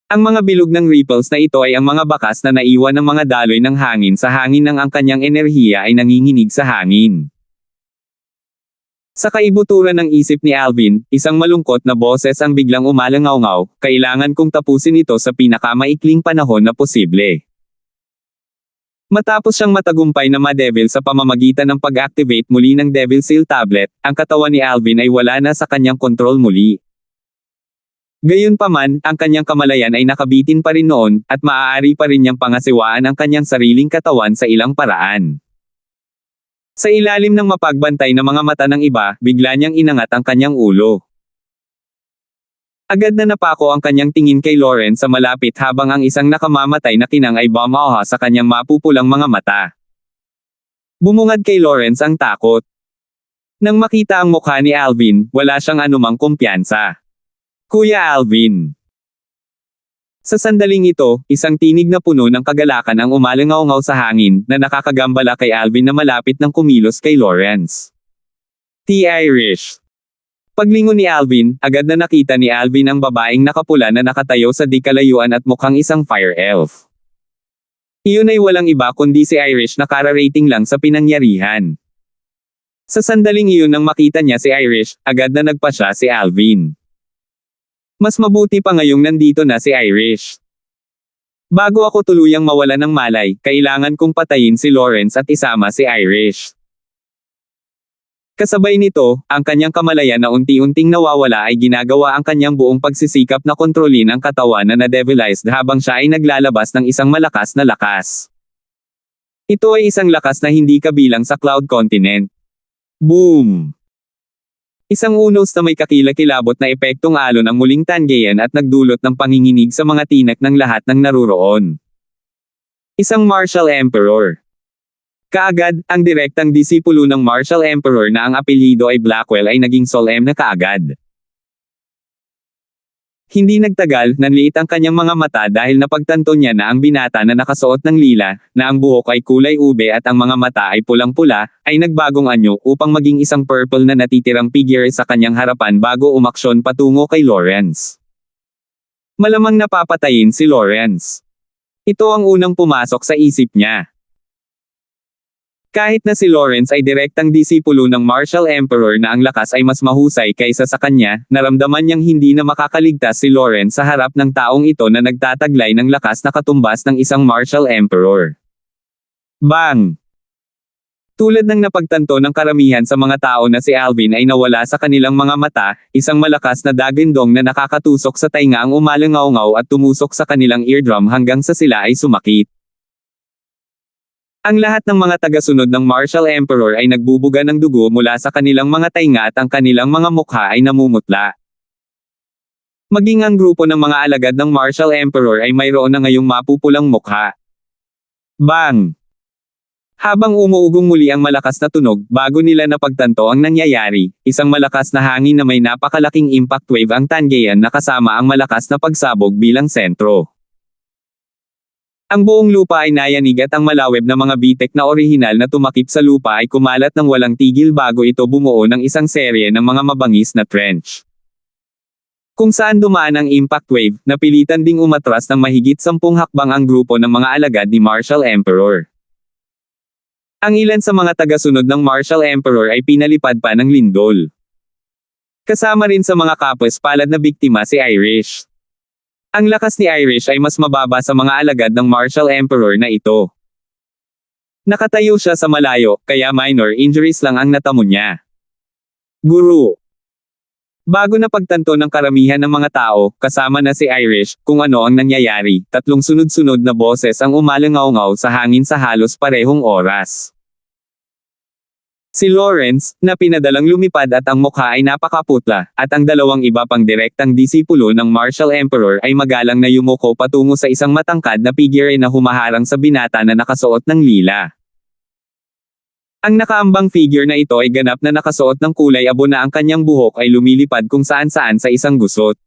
Ang mga bilog ng ripples na ito ay ang mga bakas na naiwan ng mga daloy ng hangin sa hangin nang ang kanyang enerhiya ay nanginginig sa hangin. Sa kaibuturan ng isip ni Alvin, isang malungkot na boses ang biglang umalangaw-ngaw, kailangan kong tapusin ito sa pinakamaikling panahon na posible. Matapos siyang matagumpay na ma-devil sa pamamagitan ng pag-activate muli ng Devil Seal Tablet, ang katawan ni Alvin ay wala na sa kanyang kontrol muli. Gayunpaman, ang kanyang kamalayan ay nakabitin pa rin noon, at maaari pa rin niyang pangasiwaan ang kanyang sariling katawan sa ilang paraan. Sa ilalim ng mapagbantay na mga mata ng iba, bigla niyang inangat ang kanyang ulo. Agad na napako ang kanyang tingin kay Lawrence sa malapit habang ang isang nakamamatay na kinang ay bumaha sa kanyang mapupulang mga mata. Bumungad kay Lawrence ang takot. Nang makita ang mukha ni Alvin, wala siyang anumang kumpiyansa. Kuya Alvin. Sa sandaling ito, isang tinig na puno ng kagalakan ang umalangaw-ngaw sa hangin, na nakakagambala kay Alvin na malapit ng kumilos kay Lawrence. T-Irish. Paglingon ni Alvin, agad na nakita ni Alvin ang babaeng nakapula na nakatayo sa di kalayuan at mukhang isang fire elf. Iyon ay walang iba kundi si Irish na kararating lang sa pinangyarihan. Sa sandaling iyon nang makita niya si Irish, agad na nagpasya si Alvin. Mas mabuti pa ngayong nandito na si Irish. Bago ako tuluyang mawala ng malay, kailangan kong patayin si Lawrence at isama si Irish. Kasabay nito, ang kanyang kamalayan na unti-unting nawawala ay ginagawa ang kanyang buong pagsisikap na kontrolin ang katawan na na-devilized habang siya ay naglalabas ng isang malakas na lakas. Ito ay isang lakas na hindi kabilang sa Cloud Continent. Boom! Isang unos na may kakilakilabot na epektong alon ang muling tangayan at nagdulot ng panginginig sa mga tinak ng lahat ng naruroon. Isang Martial Emperor. Kaagad, ang direktang disipulo ng Martial Emperor na ang apelyido ay Blackwell ay naging solemn na kaagad. Hindi nagtagal, nanliit ang kanyang mga mata dahil napagtanto niya na ang binata na nakasuot ng lila, na ang buhok ay kulay ube at ang mga mata ay pulang-pula, ay nagbagong anyo upang maging isang purple na natitirang figure sa kanyang harapan bago umaksyon patungo kay Lawrence. Malamang napapatayin si Lawrence. Ito ang unang pumasok sa isip niya. Kahit na si Lawrence ay direktang disipulo ng Martial Emperor na ang lakas ay mas mahusay kaysa sa kanya, naramdaman niyang hindi na makakaligtas si Lawrence sa harap ng taong ito na nagtataglay ng lakas na katumbas ng isang Martial Emperor. Bang! Tulad ng napagtanto ng karamihan sa mga tao na si Alvin ay nawala sa kanilang mga mata, isang malakas na dagindong na nakakatusok sa tainga ang umalangaw-ngaw at tumusok sa kanilang eardrum hanggang sa sila ay sumakit. Ang lahat ng mga tagasunod ng Martial Emperor ay nagbubuga ng dugo mula sa kanilang mga tainga at ang kanilang mga mukha ay namumutla. Maging ang grupo ng mga alagad ng Martial Emperor ay mayroon na ngayong mapupulang mukha. Bang! Habang umuugong muli ang malakas na tunog, bago nila napagtanto ang nangyayari, isang malakas na hangin na may napakalaking impact wave ang tangayan na kasama ang malakas na pagsabog bilang sentro. Ang buong lupa ay nayanig at ang malaweb na mga bitek na orihinal na tumakip sa lupa ay kumalat ng walang tigil bago ito bumuo ng isang serye ng mga mabangis na trench. Kung saan dumaan ang impact wave, napilitan ding umatras ng mahigit 10 hakbang ang grupo ng mga alagad ni Martial Emperor. Ang ilan sa mga tagasunod ng Martial Emperor ay pinalipad pa ng lindol. Kasama rin sa mga kapos-palad na biktima si Irish. Ang lakas ni Irish ay mas mababa sa mga alagad ng Martial Emperor na ito. Nakatayo siya sa malayo, kaya minor injuries lang ang natamo niya. Guru. Bago napagtanto ng karamihan ng mga tao, kasama na si Irish, kung ano ang nangyayari, 3 sunod-sunod na boses ang umalangaw-ngaw sa hangin sa halos parehong oras. Si Lawrence, na pinadalang lumipad at ang mukha ay napakaputla, at ang 2 iba pang direktang disipulo ng Martial Emperor ay magalang na yumuko patungo sa isang matangkad na figure na humaharang sa binata na nakasuot ng lila. Ang nakaambang figure na ito ay ganap na nakasuot ng kulay abo na ang kanyang buhok ay lumilipad kung saan-saan sa isang gusot.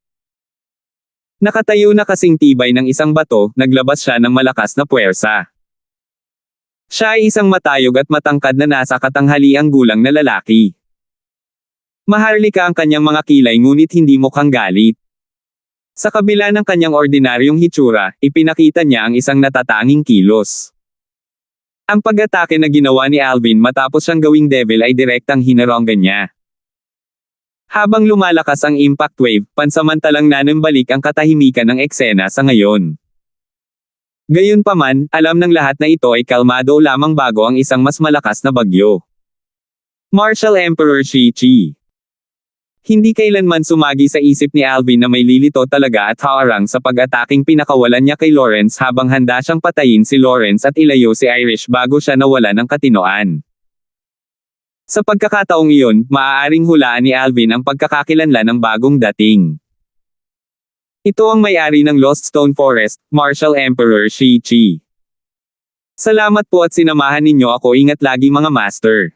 Nakatayo na kasing tibay ng isang bato, naglabas siya ng malakas na puwersa. Siya ay isang matayog at matangkad na nasa katanghaliang gulang na lalaki. Maharlika ang kanyang mga kilay ngunit hindi mukhang galit. Sa kabila ng kanyang ordinaryong hitsura, ipinakita niya ang isang natatanging kilos. Ang pag-atake na ginawa ni Alvin matapos siyang gawing devil ay direktang hinaronggan niya. Habang lumalakas ang impact wave, pansamantalang nanambalik ang katahimikan ng eksena sa ngayon. Gayunpaman, alam ng lahat na ito ay kalmado lamang bago ang isang mas malakas na bagyo. Martial Emperor Shi-Chi. Hindi kailanman sumagi sa isip ni Alvin na may lilito talaga at haarang sa pag-ataking pinakawalan niya kay Lawrence habang handa siyang patayin si Lawrence at ilayo si Irish bago siya nawala ng katinoan. Sa pagkakataong iyon, maaaring hulaan ni Alvin ang pagkakakilanlan ng bagong dating. Ito ang may-ari ng Lost Stone Forest, Martial Emperor Shi-Chi. Salamat po at sinamahan ninyo ako, ingat lagi mga master.